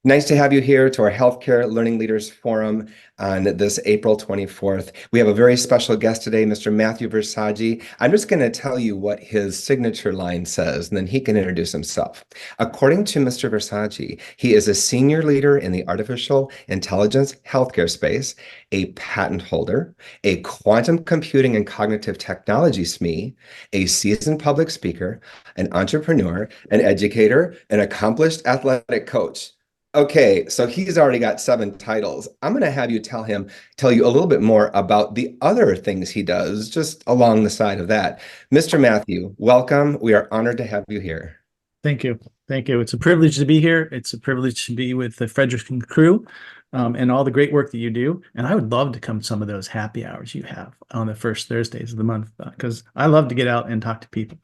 Nice to have you here to our Healthcare Learning Leaders Forum on this April 24th. We have a very special guest today, Mr. Matthew Versaggi. I'm just going to tell you what his signature line says, and then he can introduce himself. According to Mr. Versaggi, he is a senior leader in the artificial intelligence healthcare space, a patent holder, a quantum computing and cognitive technology SME, a seasoned public speaker, an entrepreneur, an educator, an accomplished athletic coach. Okay, so he's already got seven titles. I'm going to have you tell you a little bit more about the other things he does just along the side of that. Mr. Matthew, welcome. We are honored to have you here. Thank you. Thank you. It's a privilege to be here. It's a privilege to be with the Frederickson crew and all the great work that you do. And I would love to come to some of those happy hours you have on the first Thursdays of the month because I love to get out and talk to people.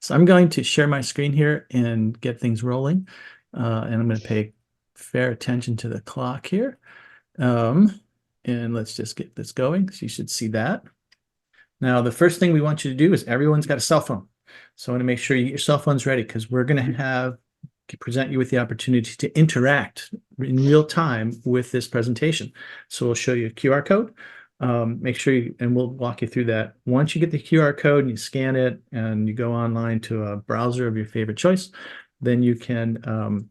So I'm going to share my screen here and get things rolling. And I'm going to pay fair attention to the clock here. And let's just get this going. So you should see that. Now, the first thing we want you to do is everyone's got a cell phone. So I want to make sure you get your cell phones ready because we're going to present you with the opportunity to interact in real time with this presentation. So we'll show you a QR code. Make sure and we'll walk you through that. Once you get the QR code and you scan it and you go online to a browser of your favorite choice, then you can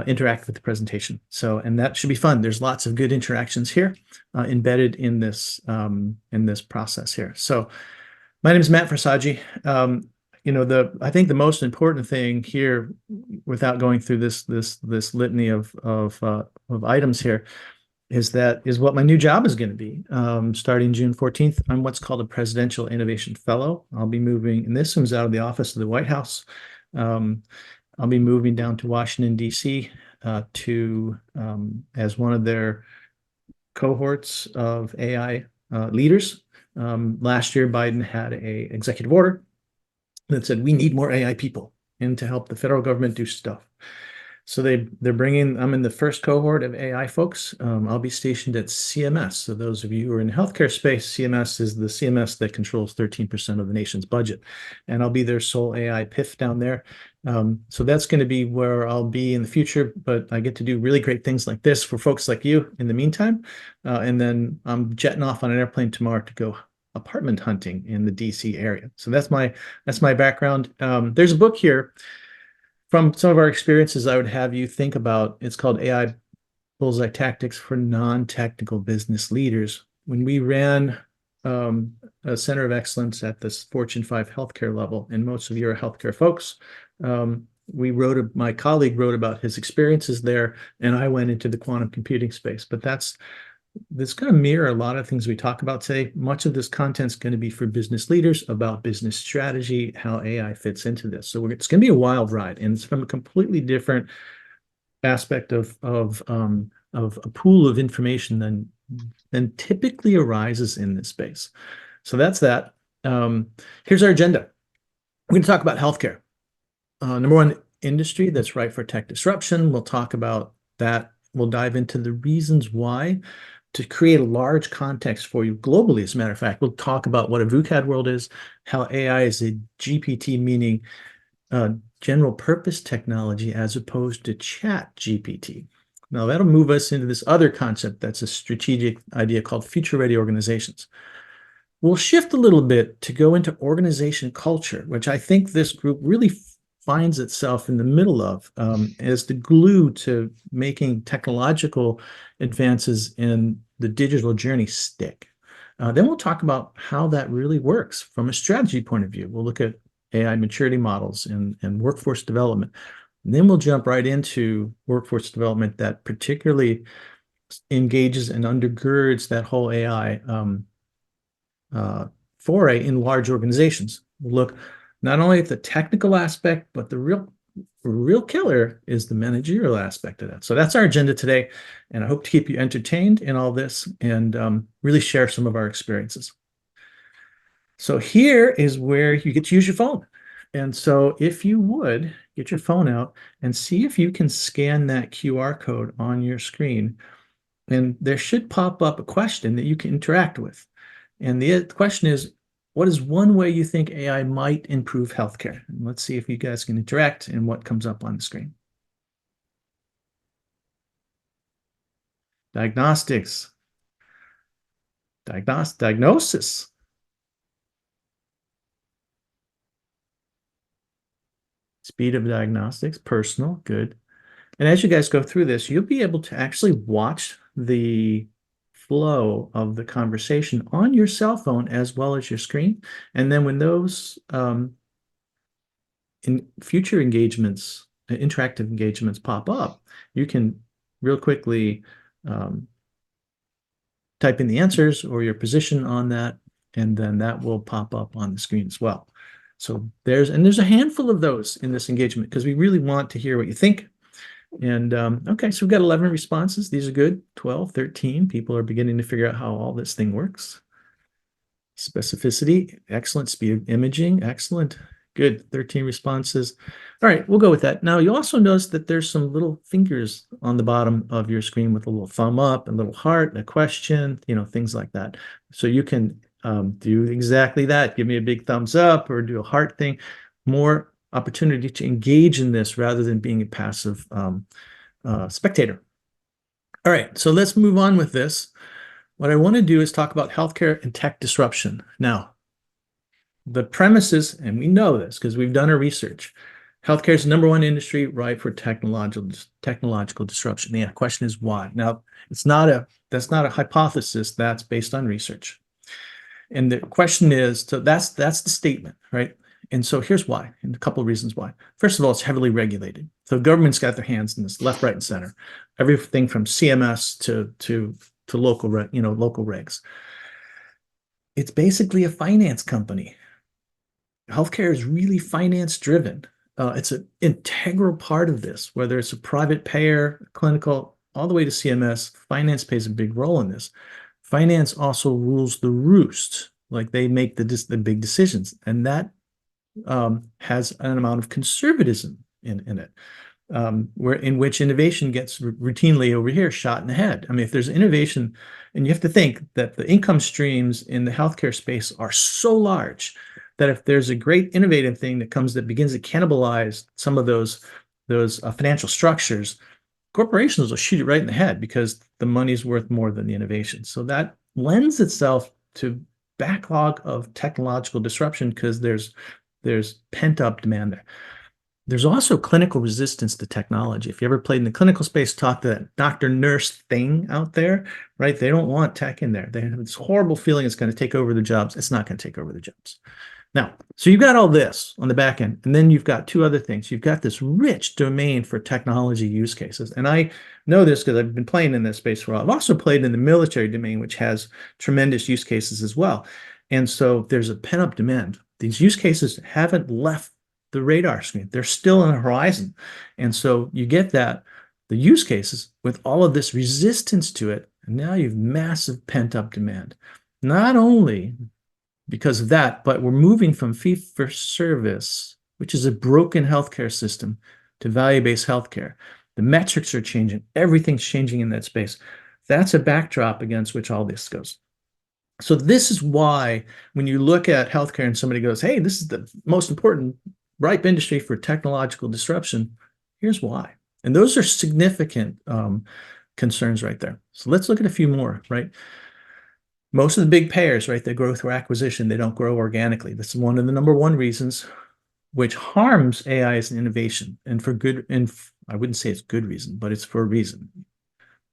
interact with the presentation. And that should be fun. There's lots of good interactions here embedded in this process here. So my name is Matt Versaggi. I think the most important thing here, without going through this litany of items here, is what my new job is going to be. Starting June 14th, I'm what's called a Presidential Innovation Fellow. I'll be moving, and this comes out of the office of the White House. I'll be moving down to Washington, D.C. As one of their cohorts of AI leaders. Last year, Biden had an executive order that said we need more AI people and to help the federal government do stuff. So I'm in the first cohort of AI folks. I'll be stationed at CMS. So those of you who are in the healthcare space, CMS is the CMS that controls 13% of the nation's budget. And I'll be their sole AI PIF down there. So that's going to be where I'll be in the future, but I get to do really great things like this for folks like you in the meantime. And then I'm jetting off on an airplane tomorrow to go apartment hunting in the DC area. So that's my background. There's a book here from some of our experiences I would have you think about. It's called AI Bullseye Tactics for Non-Technical Business Leaders. When we ran a center of excellence at this Fortune 5 healthcare level, and most of you are healthcare folks, my colleague wrote about his experiences there, and I went into the quantum computing space. But this going to mirror a lot of things we talk about today. Much of this content is going to be for business leaders about business strategy, how AI fits into this. So it's going to be a wild ride, and it's from a completely different aspect of a pool of information than typically arises in this space. So that's that. Here's our agenda. We're going to talk about healthcare. Number one, industry that's ripe for tech disruption. We'll talk about that. We'll dive into the reasons why to create a large context for you globally. As a matter of fact, we'll talk about what a VUCAD world is, how AI is a GPT, meaning general purpose technology, as opposed to chat GPT. Now, that'll move us into this other concept that's a strategic idea called future-ready organizations. We'll shift a little bit to go into organization culture, which I think this group really finds itself in the middle of as the glue to making technological advances in the digital journey stick. Then we'll talk about how that really works from a strategy point of view. We'll look at AI maturity models and workforce development. And then we'll jump right into workforce development that particularly engages and undergirds that whole AI foray in large organizations. We'll look not only at the technical aspect, but the real killer is the managerial aspect of that. So that's our agenda today, and I hope to keep you entertained in all this and really share some of our experiences. So here is where you get to use your phone. And so if you would, get your phone out and see if you can scan that QR code on your screen, and there should pop up a question that you can interact with. And the question is, what is one way you think AI might improve healthcare? And let's see if you guys can interact and what comes up on the screen. Diagnostics, diagnosis, speed of diagnostics, personal, good. And as you guys go through this, you'll be able to actually watch the flow of the conversation on your cell phone as well as your screen. And then when those in future engagements, interactive engagements pop up, you can real quickly um, type in the answers or your position on that, and then that will pop up on the screen as well. So there's a handful of those in this engagement because we really want to hear what you think. And okay, so we've got 11 responses. These are good. 12, 13. People are beginning to figure out how all this thing works. Specificity, excellent. Speed of imaging, excellent. Good. 13 responses. All right, we'll go with that. Now, you also notice that there's some little fingers on the bottom of your screen with a little thumb up, a little heart, a question, things like that. So you can do exactly that. Give me a big thumbs up or do a heart thing. More opportunity to engage in this rather than being a passive spectator. All right, so let's move on with this. What I want to do is talk about healthcare and tech disruption. Now, the premises, and we know this because we've done our research, healthcare is the number one industry ripe for technological disruption. The question is why? Now, that's not a hypothesis. That's based on research. And the question is, so that's the statement, right? And so here's why, and a couple of reasons why. First of all, it's heavily regulated. So government's got their hands in this left, right, and center. Everything from CMS to local regs. It's basically a finance company. Healthcare is really finance driven. It's an integral part of this, whether it's a private payer, clinical, all the way to CMS. Finance plays a big role in this. Finance also rules the roost, like they make the big decisions, and that has an amount of conservatism in it, in which innovation gets routinely over here shot in the head. I mean, if there's innovation, and you have to think that the income streams in the healthcare space are so large that if there's a great innovative thing that begins to cannibalize some of those financial structures, corporations will shoot it right in the head because the money's worth more than the innovation. So that lends itself to backlog of technological disruption because there's pent up demand there. There's also clinical resistance to technology. If you ever played in the clinical space, talk to that doctor nurse thing out there, right? They don't want tech in there. They have this horrible feeling it's going to take over the jobs. It's not going to take over the jobs. Now, so you've got all this on the back end, and then you've got two other things. You've got this rich domain for technology use cases. And I know this because I've been playing in this space for a while. I've also played in the military domain, which has tremendous use cases as well. And so there's a pent-up demand. These use cases haven't left the radar screen. They're still on the horizon. And so you get the use cases with all of this resistance to it, and now you've massive pent-up demand. Not only because of that, but we're moving from fee-for-service, which is a broken healthcare system, to value-based healthcare. The metrics are changing. Everything's changing in that space. That's a backdrop against which all this goes. So this is why when you look at healthcare and somebody goes, hey, this is the most important ripe industry for technological disruption, here's why. And those are significant concerns right there. So let's look at a few more, right? Most of the big payers, right, they grow through acquisition. They don't grow organically. This is one of the number one reasons which harms AI as an innovation. And for good, and I wouldn't say it's good reason, but it's for a reason.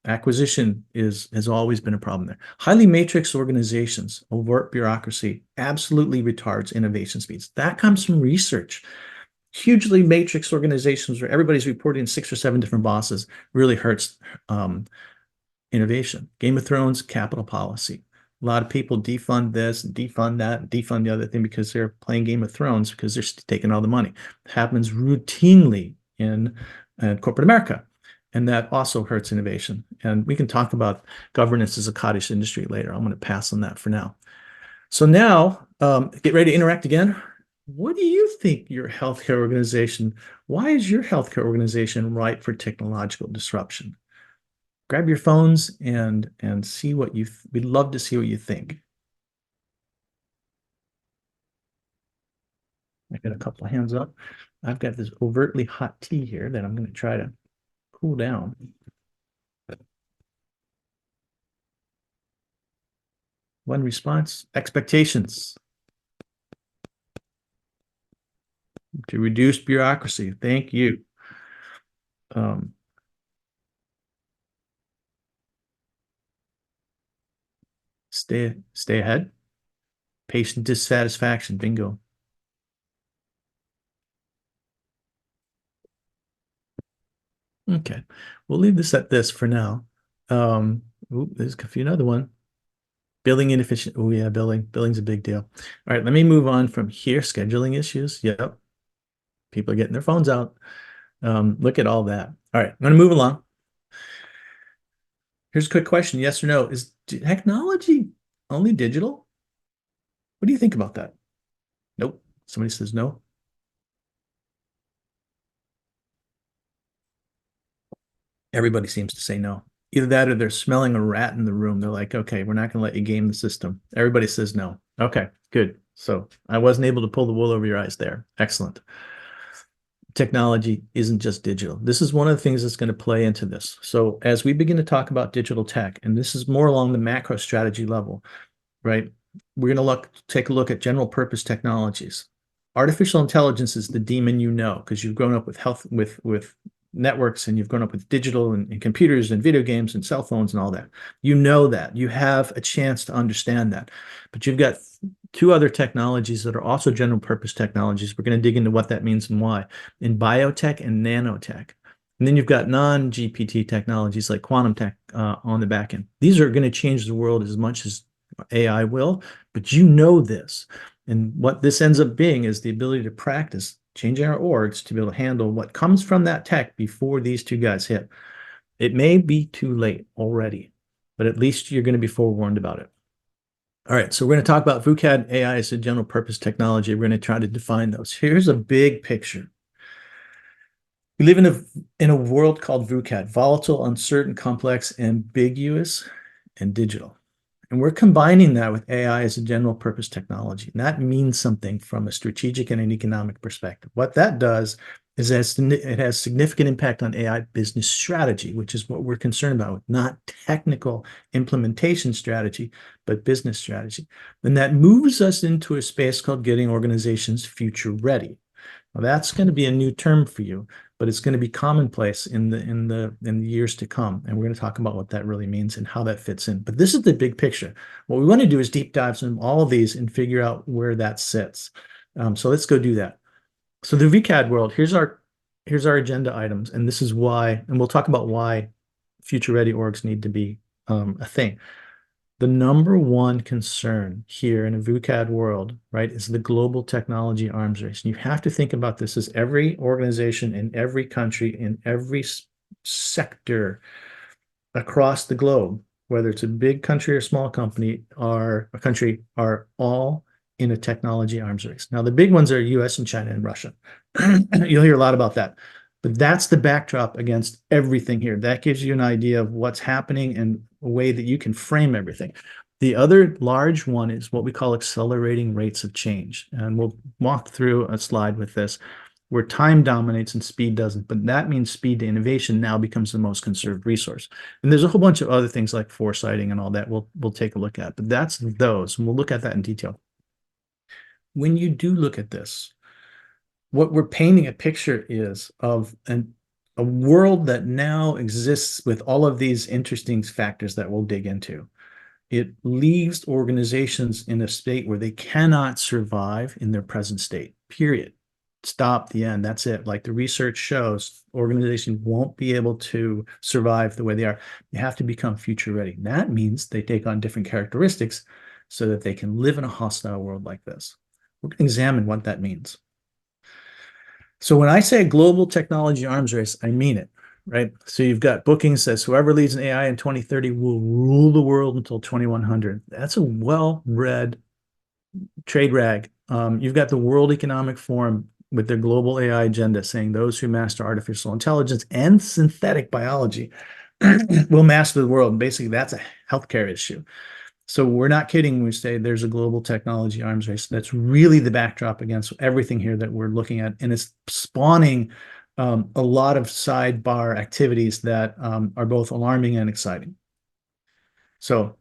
Acquisition has always been a problem there. Highly matrix organizations, overt bureaucracy, absolutely retards innovation speeds. That comes from research. Hugely matrix organizations where everybody's reporting 6 or 7 different bosses really hurts innovation. Game of Thrones, capital policy. A lot of people defund this and defund that and defund the other thing because they're playing Game of Thrones because they're taking all the money. It happens routinely in corporate America. And that also hurts innovation. And we can talk about governance as a cottage industry later. I'm going to pass on that for now. So now, get ready to interact again. What do you think your healthcare organization, why is your healthcare organization ripe for technological disruption? Grab your phones and see what we'd love to see what you think. I got a couple of hands up. I've got this overtly hot tea here that I'm going to try to cool down. One response, expectations to reduce bureaucracy. Thank you. Um, stay ahead. Patient dissatisfaction. Bingo. Okay. We'll leave this at this for now. There's a few another one. Billing inefficient. Oh yeah, billing. Billing's a big deal. All right, let me move on from here. Scheduling issues. Yep. People are getting their phones out. Look at all that. All right, I'm going to move along. Here's a quick question. Yes or no? Is technology only digital? What do you think about that? Nope. Somebody says no. Everybody seems to say no. Either that or they're smelling a rat in the room. They're like, okay, we're not going to let you game the system. Everybody says no. Okay, good. So I wasn't able to pull the wool over your eyes there. Excellent. Technology isn't just digital. This is one of the things that's going to play into this. So as we begin to talk about digital tech, and this is more along the macro strategy level, right? We're going to take a look at general purpose technologies. Artificial intelligence is the demon you know, because you've grown up with with networks, and you've grown up with digital and computers and video games and cell phones and all that. You know that. You have a chance to understand that. But you've got two other technologies that are also general purpose technologies. We're going to dig into what that means and why in biotech and nanotech. And then you've got non-GPT technologies like quantum tech on the back end. These are going to change the world as much as AI will, but you know this. And what this ends up being is the ability to practice changing our orgs to be able to handle what comes from that tech before these two guys hit. It may be too late already, but at least you're going to be forewarned about it. All right, so we're going to talk about VUCAD AI as a general purpose technology. We're going to try to define those. Here's a big picture. We live in a world called VUCAD, volatile, uncertain, complex, ambiguous, and digital. And we're combining that with AI as a general purpose technology. And that means something from a strategic and an economic perspective. What that does is it has significant impact on AI business strategy, which is what we're concerned about, not technical implementation strategy, but business strategy. And that moves us into a space called getting organizations future ready. Now, that's going to be a new term for you, but it's going to be commonplace in the years to come. And we're going to talk about what that really means and how that fits in. But this is the big picture. What we want to do is deep dive into all of these and figure out where that sits. So let's go do that. So the VCAD world, here's our agenda items, and this is why, and we'll talk about why future ready orgs need to be a thing. The number one concern here in a VUCAD world, right, is the global technology arms race. And you have to think about this as every organization in every country, in every sector across the globe, whether it's a big country or small company, or a country, are all in a technology arms race. Now, the big ones are US and China and Russia. You'll hear a lot about that. But that's the backdrop against everything here. That gives you an idea of what's happening and a way that you can frame everything. The other large one is what we call accelerating rates of change. And we'll walk through a slide with this where time dominates and speed doesn't. But that means speed to innovation now becomes the most conserved resource. And there's a whole bunch of other things like foresighting and all that we'll take a look at. But that's those, and we'll look at that in detail. When you do look at this, what we're painting a picture is of a world that now exists with all of these interesting factors that we'll dig into. It leaves organizations in a state where they cannot survive in their present state, period. Stop, the end. That's it. Like the research shows, organizations won't be able to survive the way they are. You have to become future ready. That means they take on different characteristics so that they can live in a hostile world like this. We're going to examine what that means. So when I say global technology arms race, I mean it, right? So you've got Booking says whoever leads an AI in 2030 will rule the world until 2100. That's a well-read trade rag. You've got the World Economic Forum with their global AI agenda saying those who master artificial intelligence and synthetic biology will master the world. And basically, that's a healthcare issue. So we're not kidding when we say there's a global technology arms race. That's really the backdrop against everything here that we're looking at. And it's spawning a lot of sidebar activities that are both alarming and exciting. So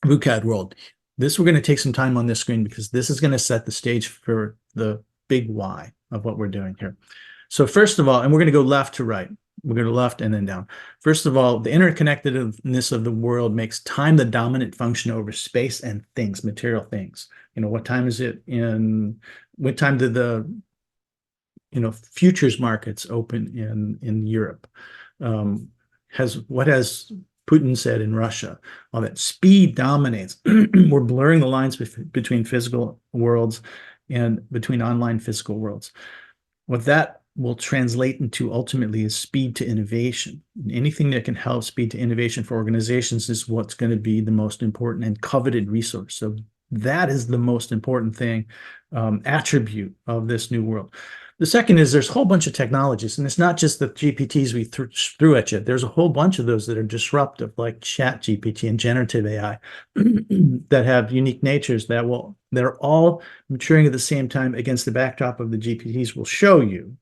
VUCAD world, This we're going to take some time on this screen because this is going to set the stage for the big why of what we're doing here. So first of all, and we're going to go left to right. We're going to left and then down. First of all, the interconnectedness of the world makes time the dominant function over space and things, material things. What time is it what time did the futures markets open in Europe? What has Putin said in Russia? All that speed dominates. We're blurring the lines between physical worlds and between online physical worlds. What that will translate into ultimately is speed to innovation. Anything that can help speed to innovation for organizations is what's going to be the most important and coveted resource. So that is the most important thing, attribute of this new world. The second is there's a whole bunch of technologies, and it's not just the GPTs we threw at you. There's a whole bunch of those that are disruptive, like Chat GPT and generative AI, that have unique natures that are all maturing at the same time against the backdrop of the GPTs will show you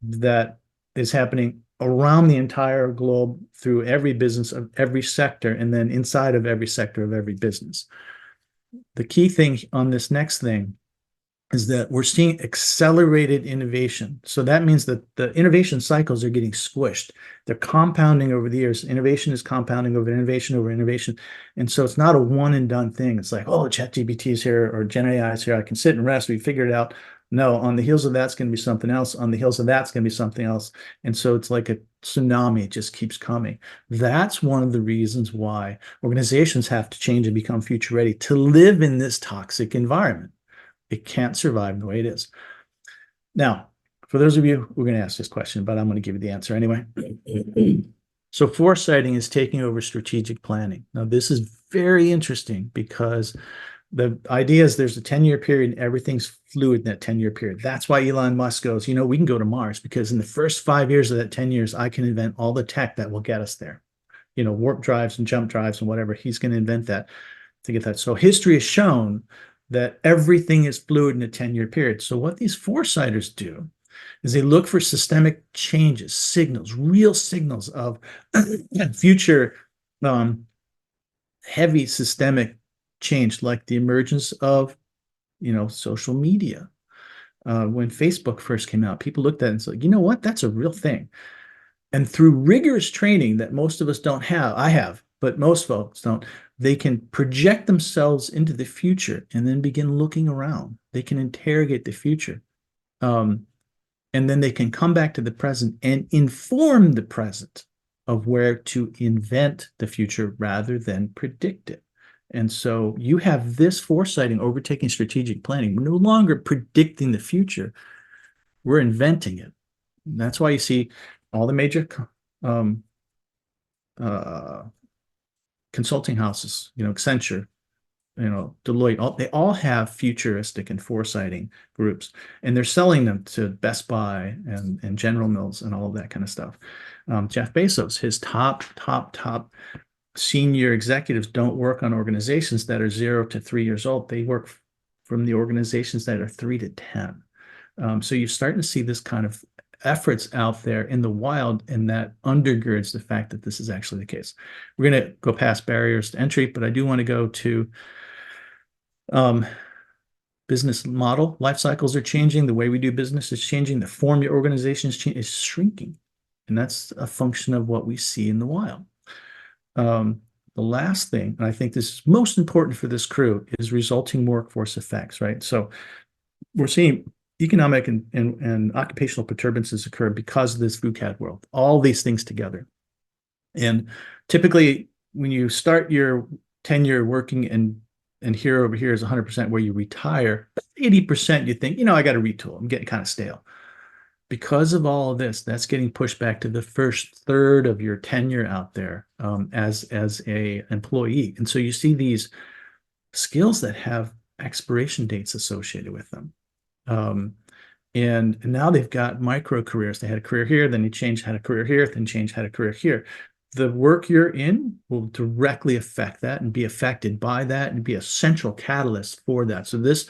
that is happening around the entire globe through every business of every sector, and then inside of every sector of every business. The key thing on this next thing is that we're seeing accelerated innovation. So that means that the innovation cycles are getting squished. They're compounding over the years. Innovation is compounding over innovation over innovation. And so it's not a one and done thing. It's like, oh, ChatGPT is here or Gen AI is here. I can sit and rest. We figured it out. No, on the heels of that's going to be something else. On the heels of that's going to be something else. And so it's like a tsunami. It just keeps coming. That's one of the reasons why organizations have to change and become future ready to live in this toxic environment. It can't survive the way it is. Now, for those of you who are going to ask this question, but I'm going to give you the answer anyway. So foresighting is taking over strategic planning. Now, this is very interesting because the idea is there's a 10-year period and everything's fluid in that 10-year period. That's why Elon Musk goes, we can go to Mars because in the first 5 years of that 10 years, I can invent all the tech that will get us there. Warp drives and jump drives and whatever. He's going to invent that to get that. So history has shown that everything is fluid in a 10-year period. So what these foresighters do is they look for systemic changes, signals, real signals of future heavy systemic change, like the emergence of, social media. When Facebook first came out, people looked at it and said, you know what, that's a real thing. And through rigorous training that most of us don't have, I have, but most folks don't, they can project themselves into the future and then begin looking around. They can interrogate the future. And then they can come back to the present and inform the present of where to invent the future rather than predict it. And so you have this foresighting overtaking strategic planning. We're no longer predicting the future. We're inventing it. And that's why you see all the major consulting houses, Accenture, Deloitte, they all have futuristic and foresighting groups, and they're selling them to Best Buy and General Mills and all of that kind of stuff. Jeff Bezos, his top senior executives don't work on organizations that are 0 to 3 years old. They work from the organizations that are 3 to 10. So you're starting to see this kind of efforts out there in the wild, and that undergirds the fact that this is actually the case. We're going to go past barriers to entry, but I do want to go to business model. Life cycles are changing. The way we do business is changing. The form your organization is shrinking. And that's a function of what we see in the wild. The last thing, and I think this is most important for this crew, is resulting workforce effects, right? So we're seeing economic and occupational perturbances occur because of this VUCAD world, all these things together. And typically, when you start your tenure working and here over here is 100% where you retire, 80% you think, I got to retool. I'm getting kind of stale. Because of all of this, that's getting pushed back to the first third of your tenure out there as a employee. And so you see these skills that have expiration dates associated with them. And now they've got micro careers. They had a career here, then they changed, had a career here, then changed, had a career here. The work you're in will directly affect that and be affected by that and be a central catalyst for that. So this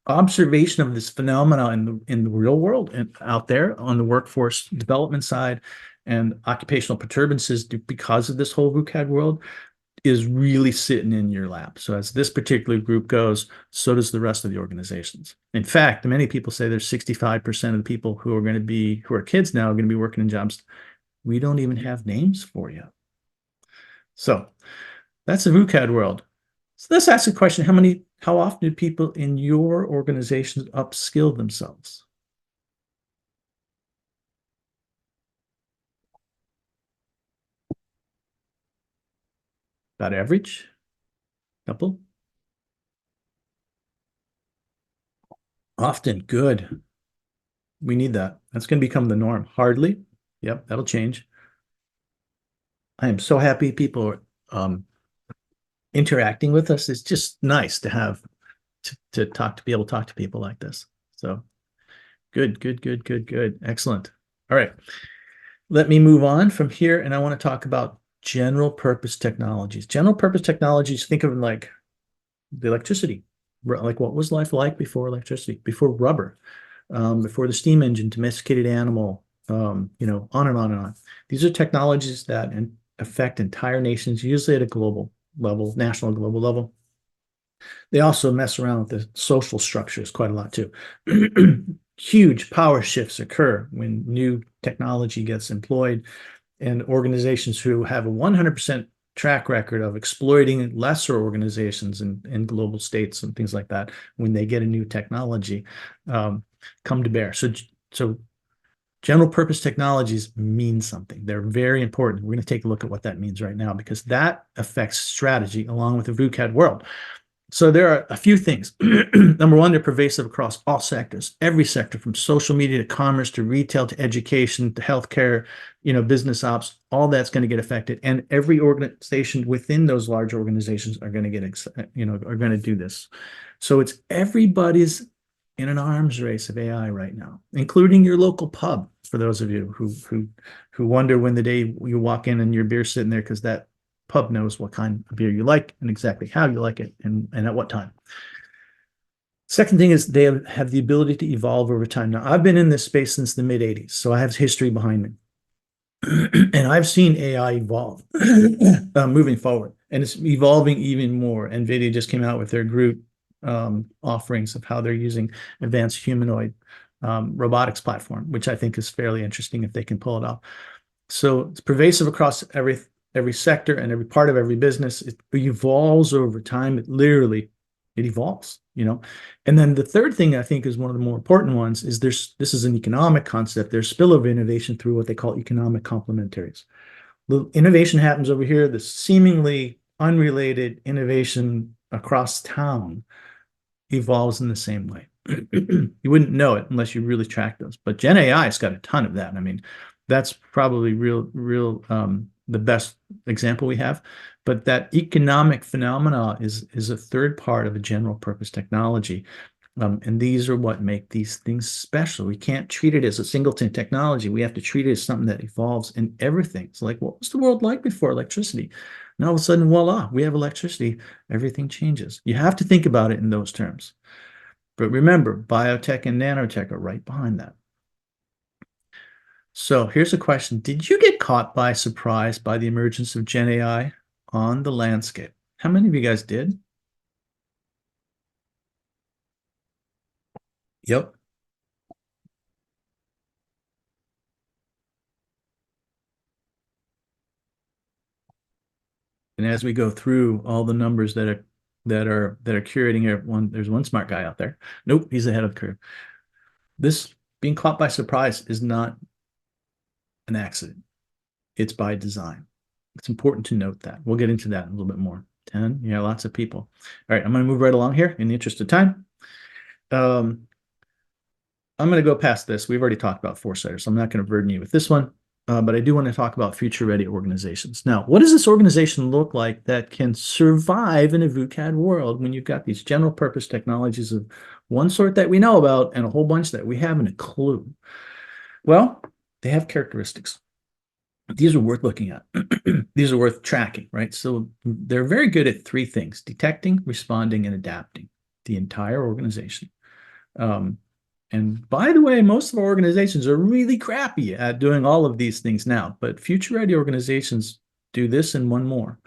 observation of this phenomenon in the real world and out there on the workforce development side and occupational perturbances because of this whole VUCAD world is really sitting in your lap. So as this particular group goes, so does the rest of the organizations. In fact, many people say there's 65% of the people who are going to be, who are kids now, are going to be working in jobs we don't even have names for yet. So that's the VUCAD world. So let's ask the question, how often do people in your organizations upskill themselves? About average? Couple? Often, good. We need that. That's going to become the norm. Hardly. Yep, that'll change. I am so happy people are interacting with us. It's just nice to have to talk to be able to talk to people like this. So good, good, good, good, good. Excellent. All right. Let me move on from here, and I want to talk about general purpose technologies. General purpose technologies, think of them like the electricity. Like what was life like before electricity, before rubber, before the steam engine, domesticated animal, on and on and on. These are technologies that affect entire nations, usually at a global level, national global level. They also mess around with the social structures quite a lot too. Huge power shifts occur when new technology gets employed, and organizations who have a 100% track record of exploiting lesser organizations and global states and things like that when they get a new technology come to bear. So general purpose technologies mean something. They're very important. We're going to take a look at what that means right now, because that affects strategy along with the VUCAD world. So there are a few things. Number one, they're pervasive across all sectors, every sector, from social media to commerce to retail to education to healthcare, business ops. All that's going to get affected, and every organization within those large organizations are going to are going to do this. So it's everybody's in an arms race of AI right now, including your local pub. For those of you who wonder when the day you walk in and your beer's sitting there because that pub knows what kind of beer you like and exactly how you like it and at what time. Second thing is they have the ability to evolve over time. Now, I've been in this space since the mid 80s, so I have history behind me. And I've seen AI evolve moving forward, and it's evolving even more. NVIDIA just came out with their group offerings of how they're using advanced humanoid robotics platform, which I think is fairly interesting if they can pull it off. So it's pervasive across every sector and every part of every business. It evolves over time. It evolves, And then the third thing I think is one of the more important ones is this is an economic concept. There's spillover innovation through what they call economic complementaries. The innovation happens over here, the seemingly unrelated innovation across town evolves in the same way. You wouldn't know it unless you really track those. But Gen AI has got a ton of that. I mean, that's probably real the best example we have. But that economic phenomena is a third part of a general purpose technology. And these are what make these things special. We can't treat it as a singleton technology. We have to treat it as something that evolves in everything. It's like, what was the world like before electricity? And all of a sudden, voila, we have electricity. Everything changes. You have to think about it in those terms. But remember, biotech and nanotech are right behind that. So here's a question. Did you get caught by surprise by the emergence of Gen AI on the landscape? How many of you guys did? Yep. And as we go through all the numbers that are curating here, there's one smart guy out there. Nope, he's ahead of the curve. This being caught by surprise is not an accident. It's by design. It's important to note that. We'll get into that a little bit more. 10, yeah, lots of people. All right, I'm going to move right along here in the interest of time. I'm going to go past this. We've already talked about Foresighters, so I'm not going to burden you with this one. But I do want to talk about future-ready organizations. Now, what does this organization look like that can survive in a VUCAD world when you've got these general purpose technologies of one sort that we know about and a whole bunch that we haven't a clue? Well, they have characteristics. These are worth looking at. These are worth tracking, right? So they're very good at three things: detecting, responding, and adapting the entire organization. And by the way, most of our organizations are really crappy at doing all of these things now, but future-ready organizations do this and one more.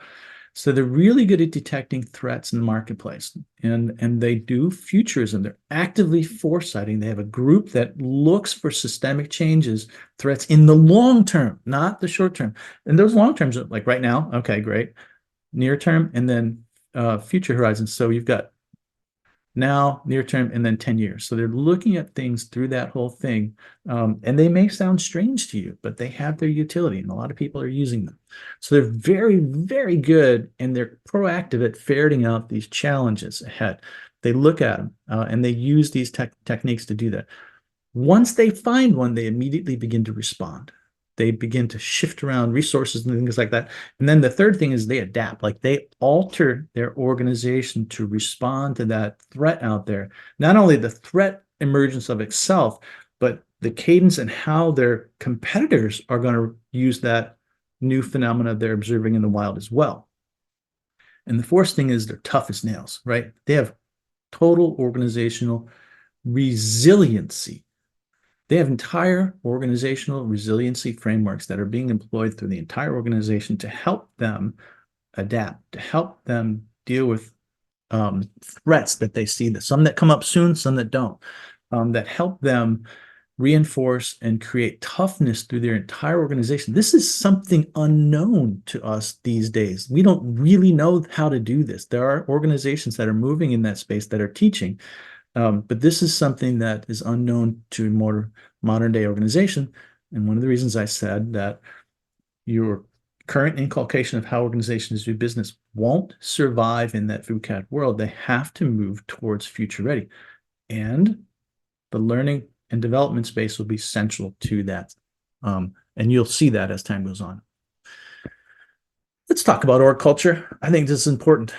So they're really good at detecting threats in the marketplace, and they do futurism. They're actively foresighting. They have a group that looks for systemic changes, threats in the long term, not the short term. And those long terms are like right now, okay, great. Near term, and then future horizons. So you've got now, near term, and then 10 years. So they're looking at things through that whole thing. And they may sound strange to you, but they have their utility, and a lot of people are using them. So they're very, very good, and they're proactive at ferreting out these challenges ahead. They look at them and they use these techniques to do that. Once they find one, they immediately begin to respond. They begin to shift around resources and things like that. And then the third thing is they adapt, like they alter their organization to respond to that threat out there. Not only the threat emergence of itself, but the cadence and how their competitors are going to use that new phenomena they're observing in the wild as well. And the fourth thing is they're tough as nails, right? They have total organizational resiliency. They have entire organizational resiliency frameworks that are being employed through the entire organization to help them adapt, to help them deal with threats that they see, that some that come up soon, some that don't, that help them reinforce and create toughness through their entire organization. This is something unknown to us these days. We don't really know how to do this. There are organizations that are moving in that space that are teaching, but this is something that is unknown to more modern day organization. And one of the reasons I said that your current inculcation of how organizations do business won't survive in that VUCAT world. They have to move towards future ready. And the learning and development space will be central to that. And you'll see that as time goes on. Let's talk about org culture. I think this is important.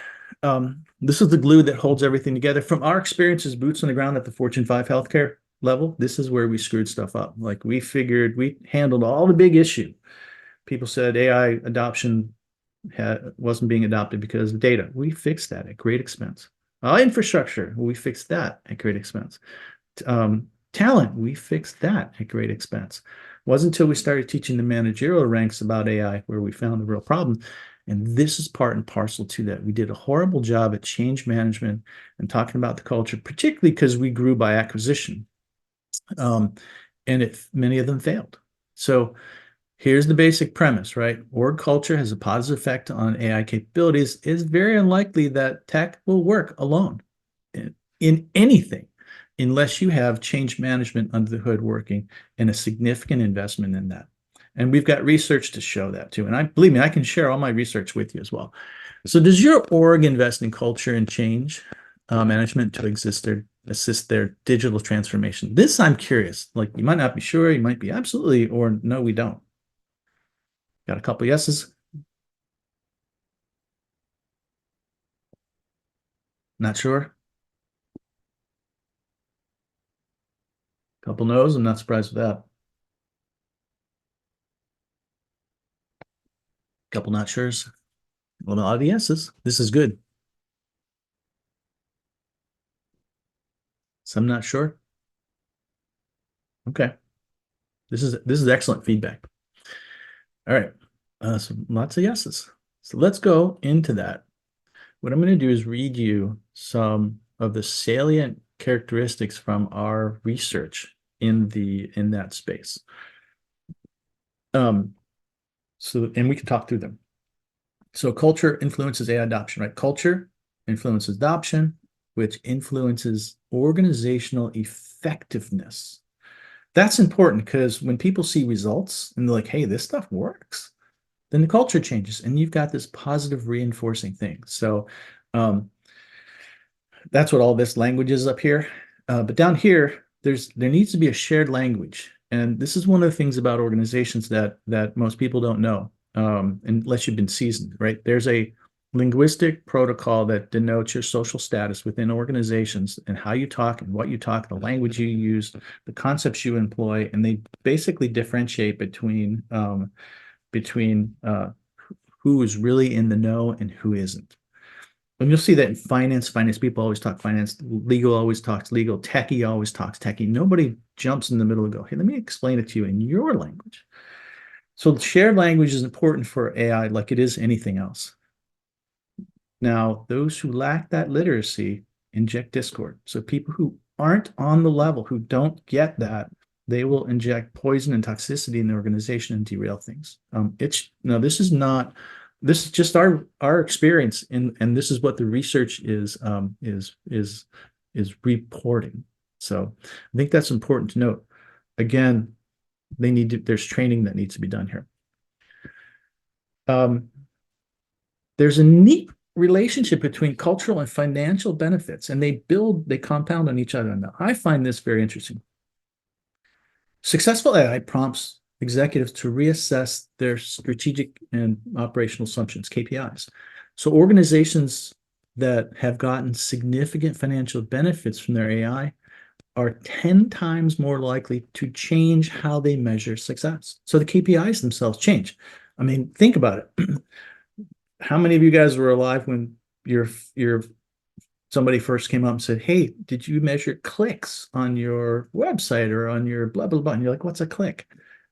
This is the glue that holds everything together. From our experiences, boots on the ground at the Fortune 5 healthcare level, this is where we screwed stuff up. Like we handled all the big issue. People said AI adoption wasn't being adopted because of data. We fixed that at great expense. Infrastructure, we fixed that at great expense. Talent, we fixed that at great expense. It wasn't until we started teaching the managerial ranks about AI where we found the real problem. And this is part and parcel to that. We did a horrible job at change management and talking about the culture, particularly because we grew by acquisition. And many of them failed. So here's the basic premise, right? Org culture has a positive effect on AI capabilities. It's very unlikely that tech will work alone in anything unless you have change management under the hood working and a significant investment in that. And we've got research to show that too. And believe me, I can share all my research with you as well. So does your org invest in culture and change management to assist their digital transformation? This I'm curious. Like you might not be sure, you might be absolutely, or no, we don't. Got a couple yeses. Not sure. Couple no's. I'm not surprised with that. Couple not sure's. A lot of yeses. This is good. Some not sure. Okay. This is excellent feedback. All right. So lots of yeses. So let's go into that. What I'm going to do is read you some of the salient characteristics from our research in that space. And we can talk through them. So culture influences AI adoption, right? Culture influences adoption, which influences organizational effectiveness. That's important because when people see results and they're like, hey, this stuff works, then the culture changes and you've got this positive reinforcing thing. So that's what all this language is up here. But down here, there needs to be a shared language. And this is one of the things about organizations that most people don't know, unless you've been seasoned, right? There's a linguistic protocol that denotes your social status within organizations and how you talk and what you talk, the language you use, the concepts you employ, and they basically differentiate between who is really in the know and who isn't. And you'll see that in finance. Finance people always talk finance. Legal always talks legal. Techie always talks techie. Nobody jumps in the middle and go, hey, let me explain it to you in your language. So the shared language is important for AI like it is anything else. Now, those who lack that literacy inject discord. So people who aren't on the level, who don't get that, they will inject poison and toxicity in the organization and derail things. It's no, this is not. This is just our experience, and this is what the research is reporting. So I think that's important to note. Again, there's training that needs to be done here. There's a neat relationship between cultural and financial benefits, and they compound on each other. Now, I find this very interesting. Successful AI prompts executives to reassess their strategic and operational assumptions, KPIs. So organizations that have gotten significant financial benefits from their AI are 10 times more likely to change how they measure success. So the KPIs themselves change. I mean, think about it. How many of you guys were alive when your somebody first came up and said, "Hey, did you measure clicks on your website or on your blah blah blah?" And you're like, "What's a click?"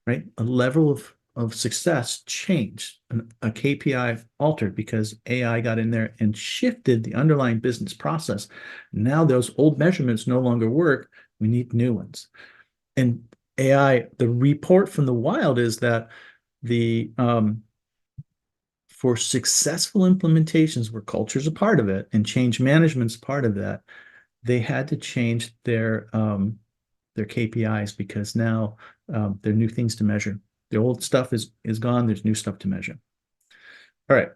Right? A level of success changed, a KPI altered because AI got in there and shifted the underlying business process. Now those old measurements no longer work. We need new ones. And AI, the report from the wild is that the for successful implementations where culture is a part of it and change management's part of that, they had to change their KPIs because now there are new things to measure. The old stuff is gone. There's new stuff to measure. All right.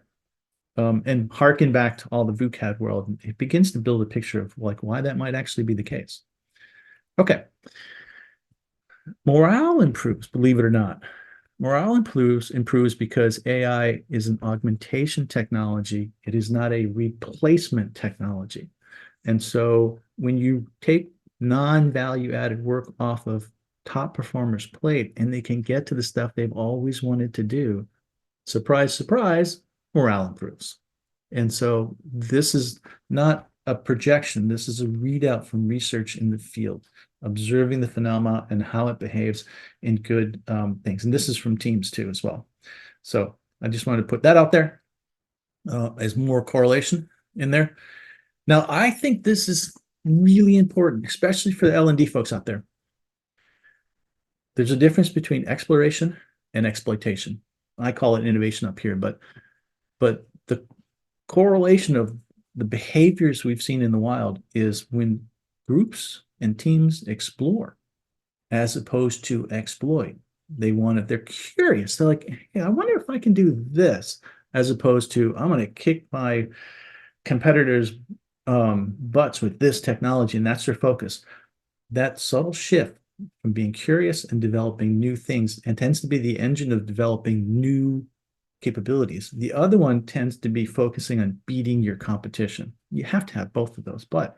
And harken back to all the VUCAD world, it begins to build a picture of like why that might actually be the case. Okay. Morale improves, believe it or not. Morale improves because AI is an augmentation technology. It is not a replacement technology. And so when you take non-value added work off of top performers' plate and they can get to the stuff they've always wanted to do, surprise, surprise, morale improves. And so this is not a projection. This is a readout from research in the field, observing the phenomena and how it behaves in good things. And this is from teams too, as well. So I just wanted to put that out there as more correlation in there. Now, I think this is really important, especially for the L&D folks out there. There's a difference between exploration and exploitation. I call it innovation up here, but the correlation of the behaviors we've seen in the wild is when groups and teams explore as opposed to exploit. They're curious. They're like, hey, I wonder if I can do this, as opposed to I'm going to kick my competitors' butts with this technology, and that's their focus. That subtle shift from being curious and developing new things and tends to be the engine of developing new capabilities. The other one tends to be focusing on beating your competition. You have to have both of those. But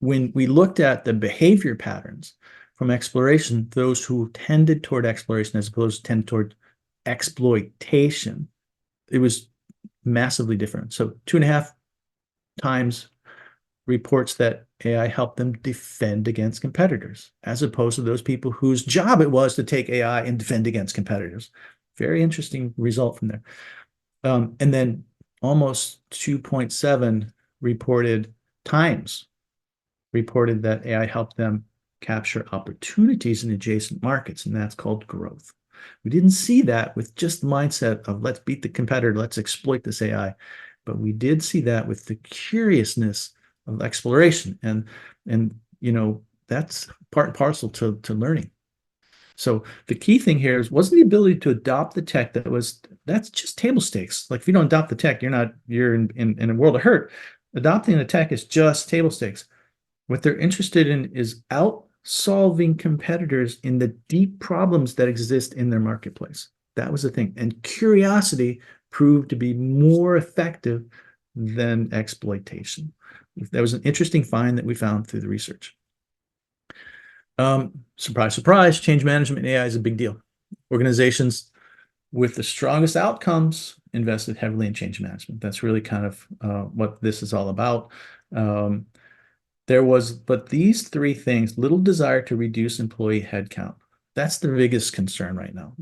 when we looked at the behavior patterns from exploration, those who tended toward exploration as opposed to tend toward exploitation, it was massively different. So 2.5 times reports that AI helped them defend against competitors, as opposed to those people whose job it was to take AI and defend against competitors. Very interesting result from there. And then almost 2.7 reported that AI helped them capture opportunities in adjacent markets, and that's called growth. We didn't see that with just the mindset of let's beat the competitor, let's exploit this AI, but we did see that with the curiousness of exploration, and that's part and parcel to learning. So the key thing here wasn't the ability to adopt the tech that's just table stakes. Like if you don't adopt the tech, you're in a world of hurt. Adopting the tech is just table stakes. What they're interested in is out solving competitors in the deep problems that exist in their marketplace. That was the thing. And curiosity proved to be more effective than exploitation. That was an interesting find that we found through the research. Surprise, surprise, change management AI is a big deal. Organizations with the strongest outcomes invested heavily in change management. That's really kind of what this is all about. But these three things: little desire to reduce employee headcount. That's the biggest concern right now.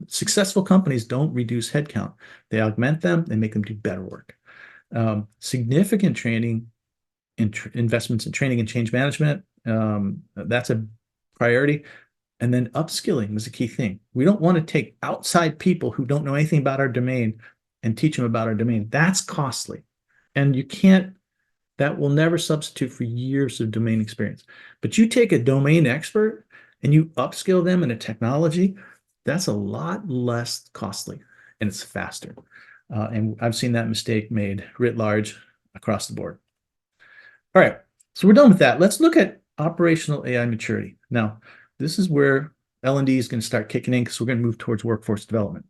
Successful companies don't reduce headcount. They augment them and make them do better work. Significant training investments in training and change management. That's a priority. And then upskilling is a key thing. We don't want to take outside people who don't know anything about our domain and teach them about our domain. That's costly. And you can't, that will never substitute for years of domain experience. But you take a domain expert and you upskill them in a technology, that's a lot less costly and it's faster. And I've seen that mistake made writ large across the board. All right, so we're done with that. Let's look at operational AI maturity. Now, this is where L&D is going to start kicking in because we're going to move towards workforce development.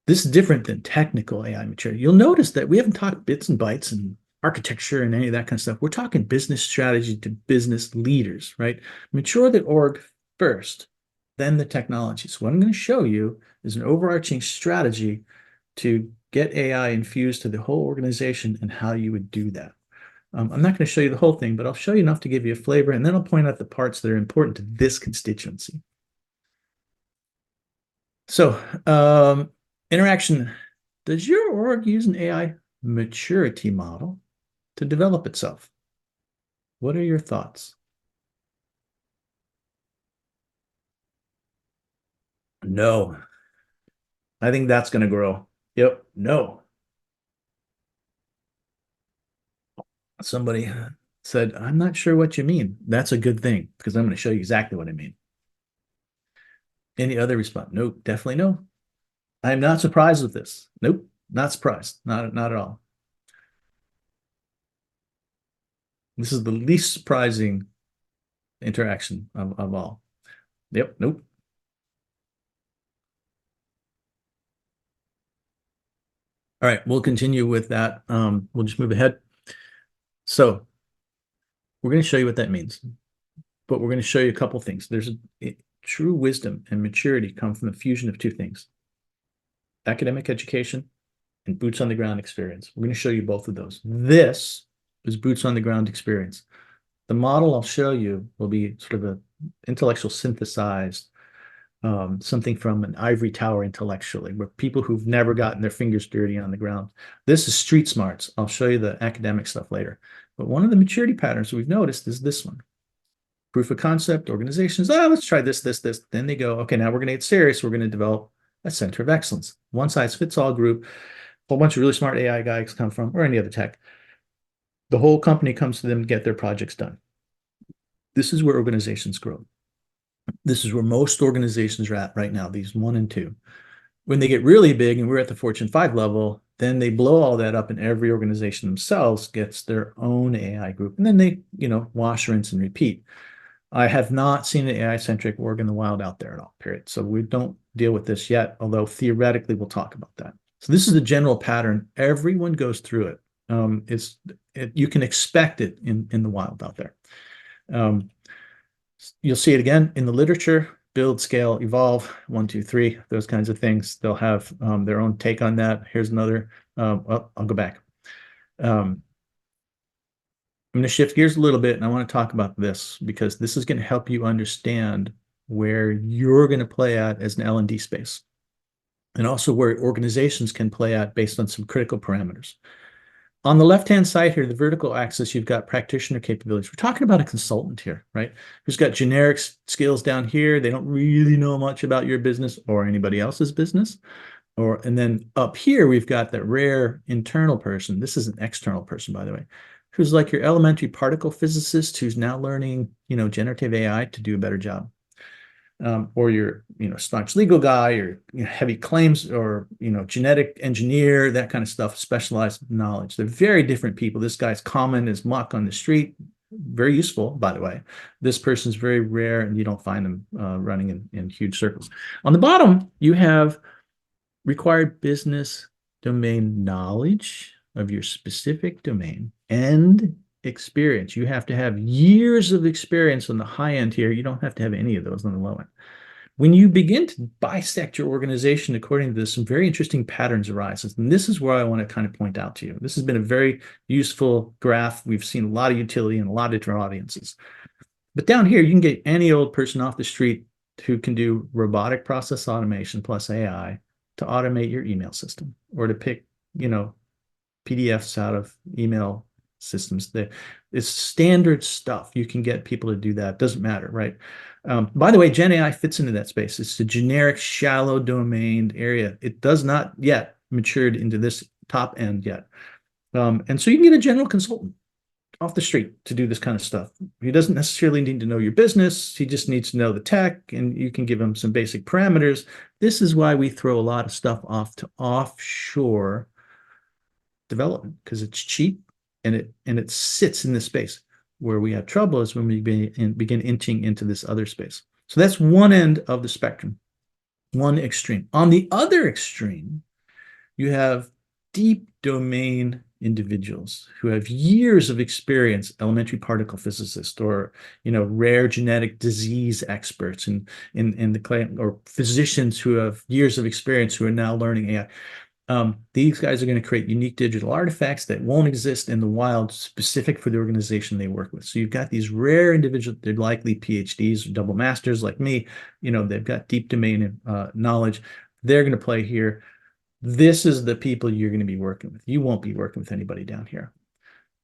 This is different than technical AI maturity. You'll notice that we haven't talked bits and bytes and architecture and any of that kind of stuff. We're talking business strategy to business leaders, right? Mature the org first, then the technology. So what I'm going to show you is an overarching strategy to get AI infused to the whole organization and how you would do that. I'm not going to show you the whole thing, but I'll show you enough to give you a flavor, and then I'll point out the parts that are important to this constituency. So, interaction. Does your org use an AI maturity model to develop itself? What are your thoughts? No. I think that's going to grow. Yep. No. Somebody said, I'm not sure what you mean. That's a good thing because I'm going to show you exactly what I mean. Any other response? Nope, definitely no. I'm not surprised with this. Nope, not surprised. Not at all. This is the least surprising interaction of all. Yep, nope. All right, we'll continue with that. We'll just move ahead. So we're going to show you what that means, but we're going to show you a couple things. There's true wisdom and maturity come from the fusion of two things: academic education and boots on the ground experience. We're going to show you both of those. This is boots on the ground experience. The model I'll show you will be sort of an intellectual synthesized, something from an ivory tower intellectually, where people who've never gotten their fingers dirty on the ground. This is street smarts. I'll show you the academic stuff later. But one of the maturity patterns we've noticed is this one. Proof of concept, organizations, let's try this. Then they go, okay, now we're going to get serious. We're going to develop a center of excellence. One size fits all group. A whole bunch of really smart AI guys come from, or any other tech. The whole company comes to them to get their projects done. This is where organizations grow. This is where most organizations are at right now, these 1 and 2. When they get really big, and we're at the Fortune 5 level, then they blow all that up, and every organization themselves gets their own AI group. And then they, wash, rinse, and repeat. I have not seen an AI-centric org in the wild out there at all, period. So we don't deal with this yet, although theoretically we'll talk about that. So this is the general pattern. Everyone goes through it. You can expect it in the wild out there. You'll see it again in the literature: build, scale, evolve, 1, 2, 3, those kinds of things. They'll have their own take on that. Here's another. I'll go back. I'm going to shift gears a little bit, and I want to talk about this because this is going to help you understand where you're going to play at as an L&D space, and also where organizations can play at based on some critical parameters. On the left-hand side here, the vertical axis, you've got practitioner capabilities. We're talking about a consultant here, right? Who's got generic skills down here. They don't really know much about your business or anybody else's business. And then up here, we've got that rare internal person. This is an external person, by the way, who's like your elementary particle physicist who's now learning, generative AI to do a better job. Or your, staunch legal guy, or heavy claims, or genetic engineer, that kind of stuff, specialized knowledge. They're very different people. This guy's common as muck on the street, very useful, by the way. This person's very rare, and you don't find them running in huge circles. On the bottom, you have required business domain knowledge of your specific domain and experience. You have to have years of experience on the high end here. You don't have to have any of those on the low end. When you begin to bisect your organization according to this, some very interesting patterns arise. And this is where I want to kind of point out to you. This has been a very useful graph. We've seen a lot of utility in a lot of different audiences. But down here, you can get any old person off the street who can do robotic process automation plus AI to automate your email system, or to pick PDFs out of email systems. It's standard stuff. You can get people to do that. Doesn't matter, right? By the way, Gen AI fits into that space. It's a generic, shallow domain area. It does not yet matured into this top end yet. And so you can get a general consultant off the street to do this kind of stuff. He doesn't necessarily need to know your business. He just needs to know the tech, and you can give him some basic parameters. This is why we throw a lot of stuff off to offshore development, because it's cheap and it sits in this space. Where we have trouble is when we begin inching into this other space. So that's one end of the spectrum, one extreme. On the other extreme, you have deep domain individuals who have years of experience, elementary particle physicists, or rare genetic disease experts, in the clinic, or physicians who have years of experience who are now learning AI. These guys are going to create unique digital artifacts that won't exist in the wild, specific for the organization they work with. So you've got these rare individuals, they're likely PhDs or double masters like me, they've got deep domain knowledge. They're going to play here. This is the people you're going to be working with. You won't be working with anybody down here.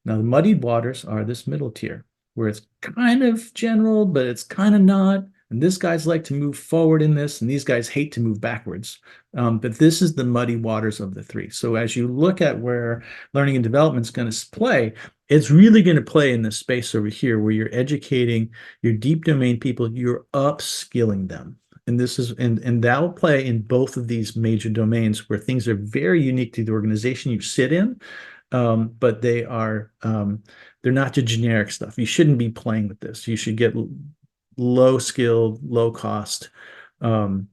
Now, the muddied waters are this middle tier, where it's kind of general, but it's kind of not. And this guy's like to move forward in this, and these guys hate to move backwards. But this is the muddy waters of the three. So as you look at where learning and development is going to play, it's really going to play in this space over here, where you're educating your deep domain people, you're upskilling them. And this is and that will play in both of these major domains, where things are very unique to the organization you sit in, but they're not the generic stuff. You shouldn't be playing with this. You should get low skilled, low cost talent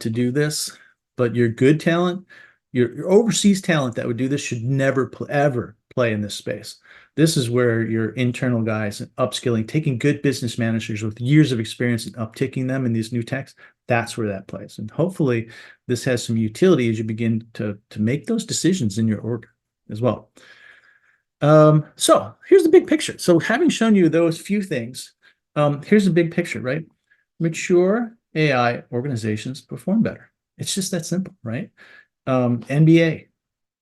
to do this. But your good talent, your overseas talent that would do this, should never ever play in this space. This is where your internal guys upskilling, taking good business managers with years of experience and upticking them in these new techs, that's where that plays. And hopefully this has some utility as you begin to make those decisions in your org as well. So here's the big picture. So having shown you those few things, here's the big picture, right? Mature AI organizations perform better. It's just that simple, right? NBA.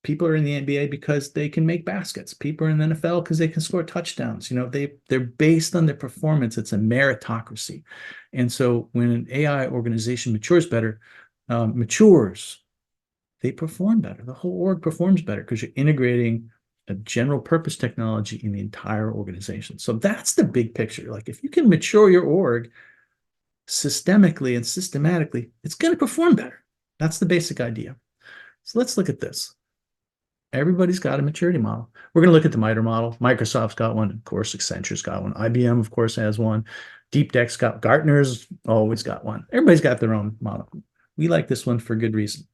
People are in the NBA because they can make baskets. People are in the NFL because they can score touchdowns. They're based on their performance. It's a meritocracy. And so when an AI organization matures, they perform better. The whole org performs better because you're integrating a general purpose technology in the entire organization. So that's the big picture. Like, if you can mature your org systemically and systematically, it's going to perform better. That's the basic idea. So let's look at this. Everybody's got a maturity model. We're going to look at the MITRE model. Microsoft's got one. Of course, Accenture's got one. IBM, of course, has one. DeepDeck's got, Gartner's always got one. Everybody's got their own model. We like this one for good reason.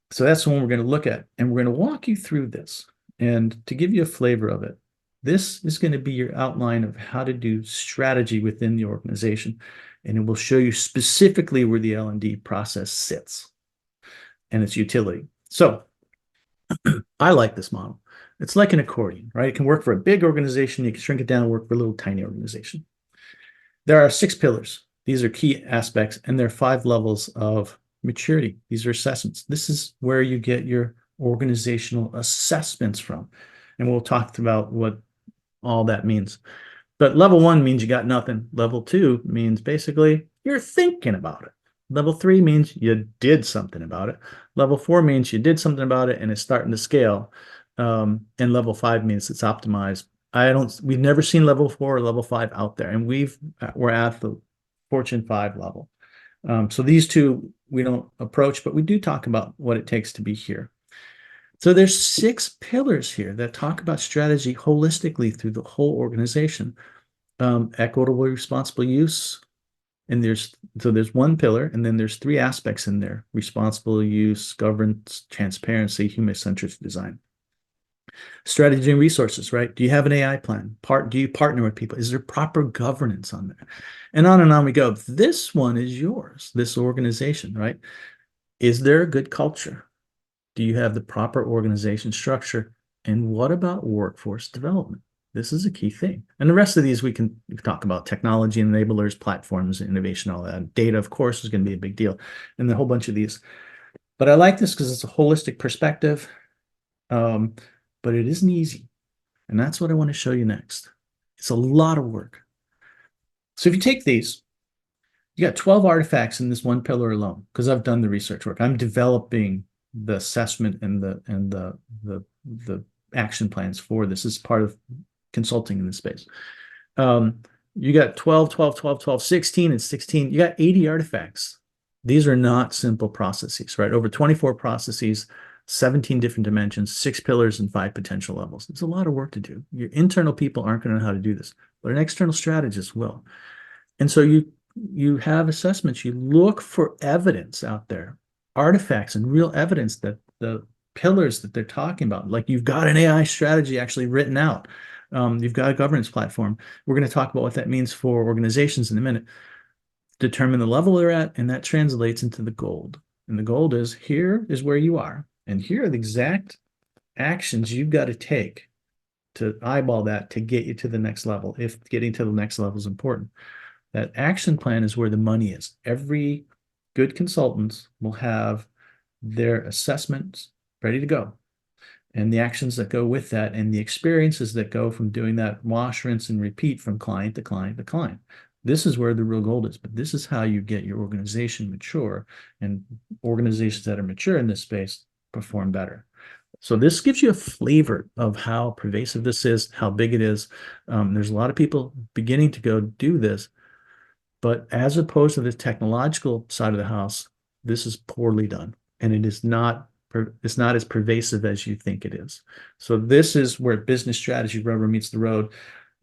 So that's the one we're going to look at. And we're going to walk you through this. And to give you a flavor of it, this is going to be your outline of how to do strategy within the organization. And it will show you specifically where the L&D process sits and its utility. So I like this model. It's like an accordion, right? It can work for a big organization. You can shrink it down and work for a little tiny organization. There are 6 pillars. These are key aspects, and there are 5 levels of maturity. These are assessments. This is where you get your organizational assessments from. And we'll talk about what all that means. But level 1 means you got nothing. Level 2 means basically you're thinking about it. Level 3 means you did something about it. Level 4 means you did something about it and it's starting to scale. And level 5 means it's optimized. We've never seen level 4 or level 5 out there, and we're at the Fortune 5 level. So these two we don't approach, but we do talk about what it takes to be here. So there's 6 pillars here that talk about strategy holistically through the whole organization. Equitable, responsible use. And there's 1 pillar, and then there's 3 aspects in there: responsible use, governance, transparency, human-centric design. Strategy and resources, right? Do you have an AI plan? Do you partner with people? Is there proper governance on there? And on we go. This one is yours, this organization, right? Is there a good culture? Do you have the proper organization structure? And what about workforce development? This is a key thing. And the rest of these we can talk about: technology enablers, platforms, innovation, all that. Data, of course, is going to be a big deal. And a whole bunch of these. But I like this because it's a holistic perspective, um, but it isn't easy. And that's what I want to show you next. It's a lot of work. So if you take these, you got 12 artifacts in this one pillar alone, because I've done the research work. I'm developing the assessment and the action plans for this as part of consulting in this space. You got 12, 12, 12, 12, 16, and 16. You got 80 artifacts. These are not simple processes, right? Over 24 processes, 17 different dimensions, 6 pillars, and 5 potential levels. It's a lot of work to do. Your internal people aren't going to know how to do this, but an external strategist will. And so you have assessments, you look for evidence out there, artifacts and real evidence that the pillars that they're talking about, like you've got an AI strategy actually written out. You've got a governance platform. We're going to talk about what that means for organizations in a minute. Determine the level they're at, and that translates into the gold. And the gold is, here is where you are, and here are the exact actions you've got to take to eyeball that to get you to the next level, if getting to the next level is important. That action plan is where the money is. Every good consultant will have their assessments ready to go, and the actions that go with that, and the experiences that go from doing that wash, rinse, and repeat from client to client to client. This is where the real gold is, but this is how you get your organization mature, and organizations that are mature in this space perform better. So this gives you a flavor of how pervasive this is, how big it is. There's a lot of people beginning to go do this, but as opposed to the technological side of the house, this is poorly done, and it's not as pervasive as you think it is. So this is where business strategy rubber meets the road.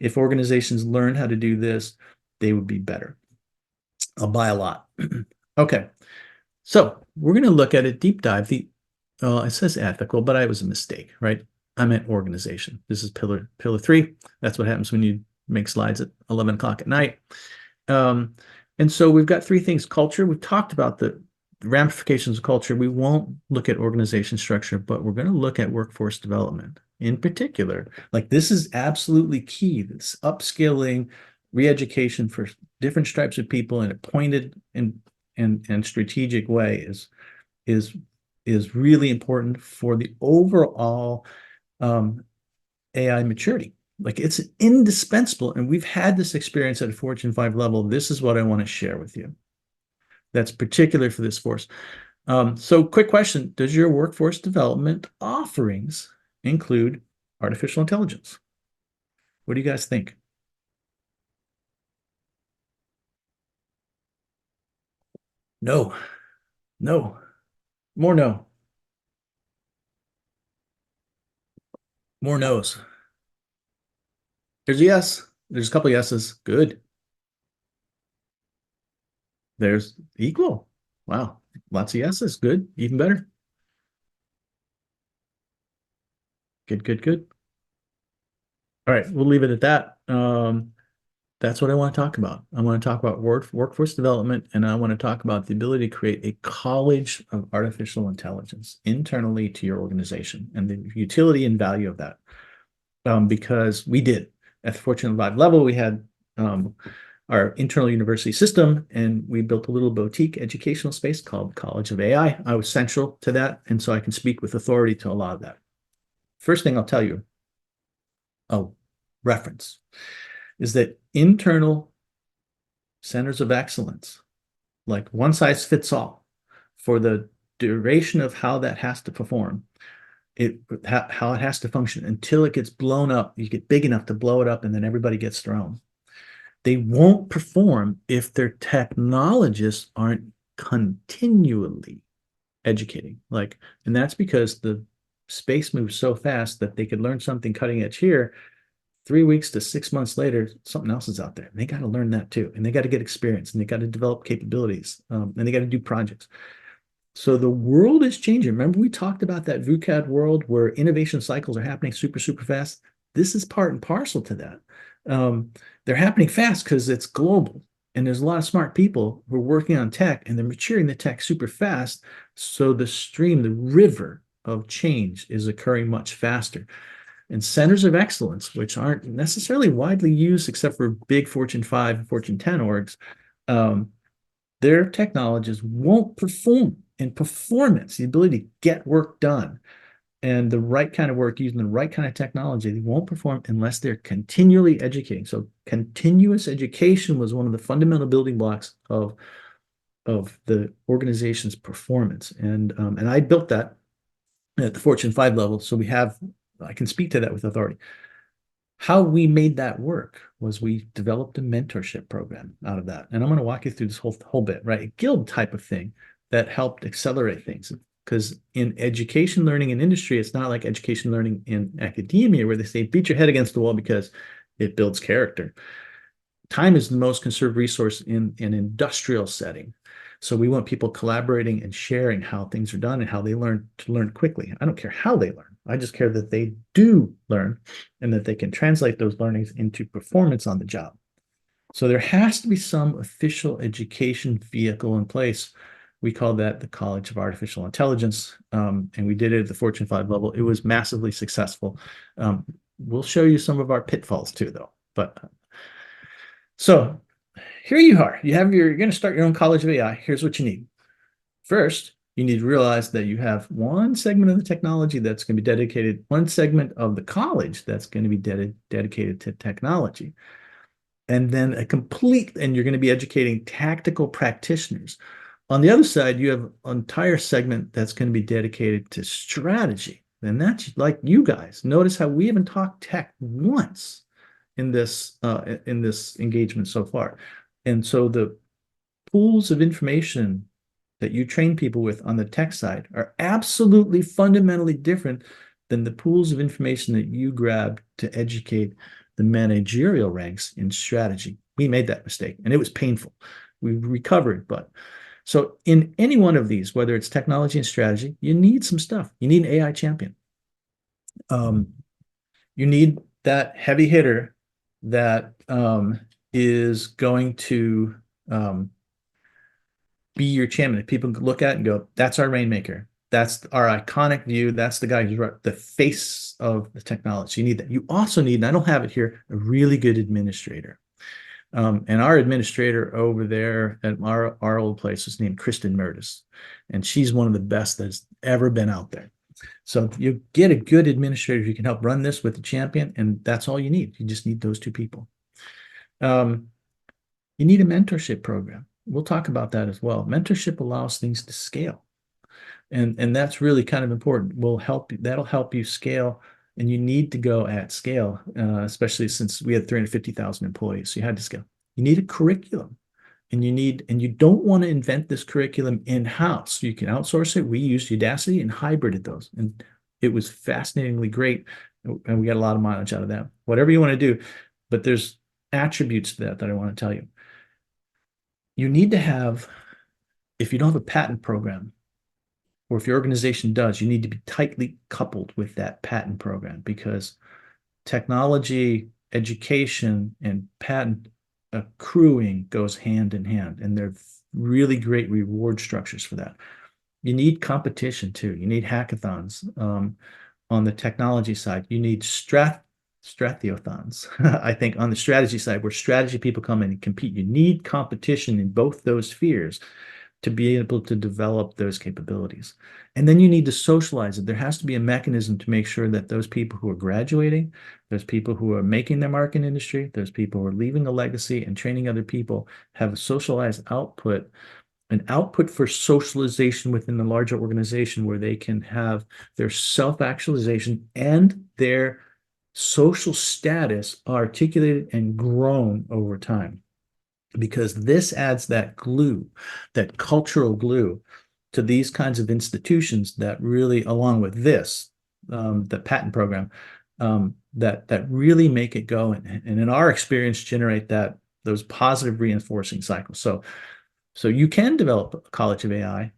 If organizations learn how to do this, they would be better. I'll buy a lot. Okay, so we're going to look at a deep dive. It says ethical, but it was a mistake, right? I meant organization. This is pillar 3. That's what happens when you make slides at 11 o'clock at night. And so we've got 3 things. Culture, we've talked about the ramifications of culture. We won't look at organization structure, but we're going to look at workforce development in particular. Like, this is absolutely key. This upskilling, re-education for different stripes of people in a pointed and strategic way is really important for the overall AI maturity. Like, it's indispensable. And we've had this experience at a Fortune 5 level. This is what I want to share with you. That's particular for this force. So quick question, does your workforce development offerings include artificial intelligence? What do you guys think? No, no, more no, more no's. There's a yes. There's a couple yeses. Good. There's equal. Wow. Lots of yeses. Good. Even better. Good, good, good. All right. We'll leave it at that. That's what I want to talk about. I want to talk about workforce development, and I want to talk about the ability to create a college of artificial intelligence internally to your organization and the utility and value of that. Because we did. At the Fortune 5 level, we had our internal university system, and we built a little boutique educational space called College of AI. I was central to that, and so I can speak with authority to a lot of that. First thing I'll tell you, reference, is that internal centers of excellence, like one size fits all, for the duration of how that has to perform, how it has to function until it gets blown up. You get big enough to blow it up, and then everybody gets their own. They won't perform if their technologists aren't continually educating. And that's because the space moves so fast that they could learn something cutting edge here. 3 weeks to 6 months later, something else is out there. And they got to learn that too. And they got to get experience, and they got to develop capabilities, and they got to do projects. So the world is changing. Remember, we talked about that VUCAD world where innovation cycles are happening super, super fast. This is part and parcel to that. They're happening fast because it's global, and there's a lot of smart people who are working on tech, and they're maturing the tech super fast. So the stream, the river of change is occurring much faster. And centers of excellence, which aren't necessarily widely used except for big Fortune 5 and Fortune 10 orgs, their technologies won't perform and performance, the ability to get work done and the right kind of work using the right kind of technology, they won't perform unless they're continually educating. So continuous education was one of the fundamental building blocks of the organization's performance. And I built that at the Fortune 5 level. So I can speak to that with authority. How we made that work was we developed a mentorship program out of that. And I'm going to walk you through this whole bit, right? A guild type of thing that helped accelerate things. Because in education, learning, and industry, it's not like education, learning in academia where they say beat your head against the wall because it builds character. Time is the most conserved resource in an industrial setting. So we want people collaborating and sharing how things are done and how they learn to learn quickly. I don't care how they learn. I just care that they do learn and that they can translate those learnings into performance on the job. So there has to be some official education vehicle in place. We call that the College of Artificial Intelligence, and we did it at the Fortune 5 level. It was massively successful. We'll show you some of our pitfalls too, though. But so here you are. You're going to start your own College of AI. Here's what you need. First, you need to realize that you have one segment of the technology that's going to be dedicated, one segment of the college that's going to be dedicated to technology. And then and you're going to be educating tactical practitioners. On the other side, you have an entire segment that's going to be dedicated to strategy. And that's like you guys. Notice how we haven't talked tech once in this engagement so far. And so the pools of information that you train people with on the tech side are absolutely fundamentally different than the pools of information that you grab to educate the managerial ranks in strategy. We made that mistake and it was painful. We recovered, but so in any one of these, whether it's technology and strategy, you need some stuff. You need an AI champion. You need that heavy hitter that is going to be your champion. If people look at it and go, that's our rainmaker. That's our iconic view. That's the guy who's the face of the technology. You need that. You also need, and I don't have it here, a really good administrator. And our administrator over there at our old place was named Kristen Murtis. And she's one of the best that's ever been out there. So you get a good administrator who can help run this with the champion, and that's all you need. You just need those two people. You need a mentorship program. We'll talk about that as well. Mentorship allows things to scale. And that's really kind of important. That'll help you scale, and you need to go at scale, especially since we had 350,000 employees. So you had to scale. You need a curriculum, and you don't want to invent this curriculum in-house. You can outsource it. We used Udacity and hybrided those, and it was fascinatingly great. And we got a lot of mileage out of that. Whatever you want to do, but there's attributes to that I want to tell you. You need to have, if you don't have a patent program, or if your organization does, you need to be tightly coupled with that patent program, because technology, education, and patent accruing goes hand in hand, and they're really great reward structures for that. You need competition too. You need hackathons. On the technology side, you need stratiothons. I think on the strategy side, where strategy people come in and compete, you need competition in both those spheres to be able to develop those capabilities. And then you need to socialize it. There has to be a mechanism to make sure that those people who are graduating, those people who are making their mark in industry, those people who are leaving a legacy and training other people have a socialized output, an output for socialization within the larger organization, where they can have their self-actualization and their social status articulated and grown over time. Because this adds that glue, that cultural glue to these kinds of institutions that really, along with this, the patent program, that really make it go and in our experience generate those positive reinforcing cycles. So you can develop a College of AI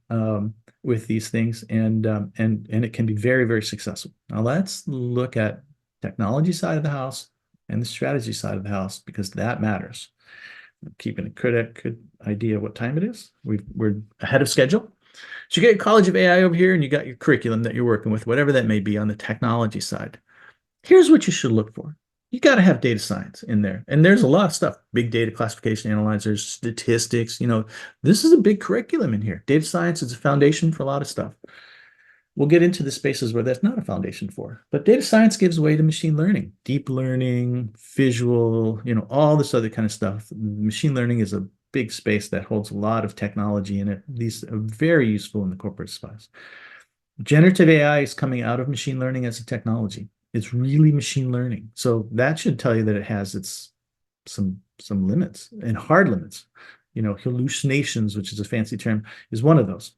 with these things, and it can be very, very successful. Now let's look at technology side of the house and the strategy side of the house, because that matters. I'm keeping a good idea of what time it is. We're ahead of schedule. So you get your College of AI over here, and you got your curriculum that you're working with, whatever that may be on the technology side. Here's what you should look for. you got to have data science in there. And there's a lot of stuff, big data classification analyzers, statistics, this is a big curriculum in here. Data science is a foundation for a lot of stuff. We'll get into the spaces where that's not a foundation for. But data science gives way to machine learning, deep learning, visual, all this other kind of stuff. Machine learning is a big space that holds a lot of technology in it. These are very useful in the corporate space. Generative AI is coming out of machine learning as a technology. It's really machine learning. So that should tell you that it has some limits and hard limits. Hallucinations, which is a fancy term, is one of those.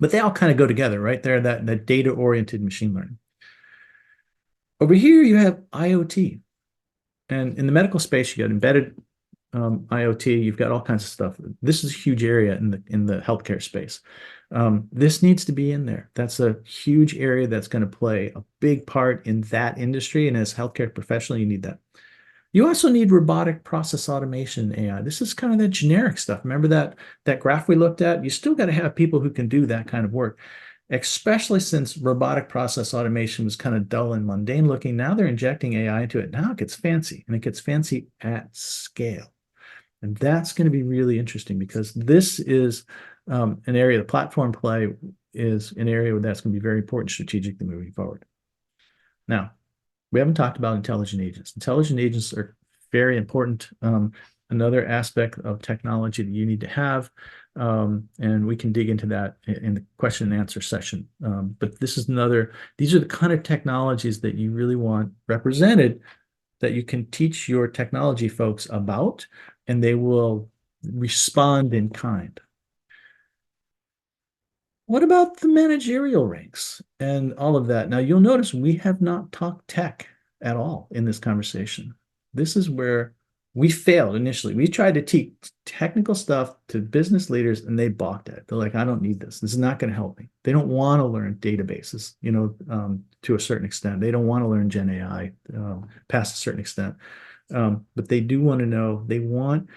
But they all kind of go together, right? They're that data-oriented machine learning. Over here, you have IoT. And in the medical space, you got embedded IoT. You've got all kinds of stuff. This is a huge area in the healthcare space. This needs to be in there. That's a huge area that's going to play a big part in that industry. And as a healthcare professional, you need that. You also need robotic process automation AI. This is kind of that generic stuff. Remember that graph we looked at? You still got to have people who can do that kind of work, especially since robotic process automation was kind of dull and mundane looking. Now they're injecting AI into it. Now it gets fancy, and it gets fancy at scale. And that's going to be really interesting because this is an area, the platform play is an area that's going to be very important strategically moving forward. Now, we haven't talked about intelligent agents. Intelligent agents are very important. Another aspect of technology that you need to have, and we can dig into that in the question and answer session. But these are the kind of technologies that you really want represented that you can teach your technology folks about, and they will respond in kind. What about the managerial ranks and all of that? Now, you'll notice we have not talked tech at all in this conversation. This is where we failed initially. We tried to teach technical stuff to business leaders, and they balked at it. They're like, I don't need this. This is not going to help me. They don't want to learn databases, to a certain extent. They don't want to learn Gen AI past a certain extent. But they do want to know, they want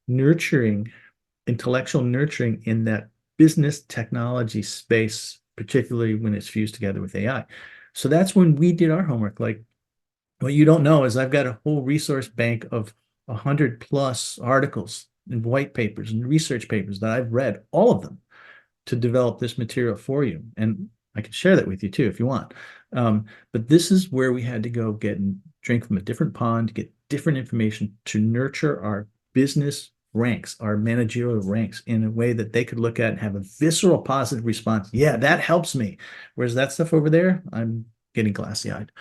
intellectual nurturing in that business technology space, particularly when it's fused together with AI. So that's when we did our homework. Like, what you don't know is I've got a whole resource bank of 100+ articles and white papers and research papers that I've read, all of them, to develop this material for you. And I can share that with you too if you want. But this is where we had to go get and drink from a different pond to get different information to nurture our business ranks, our managerial ranks, in a way that they could look at and have a visceral positive response. Yeah, that helps me. Whereas that stuff over there, I'm getting glassy-eyed.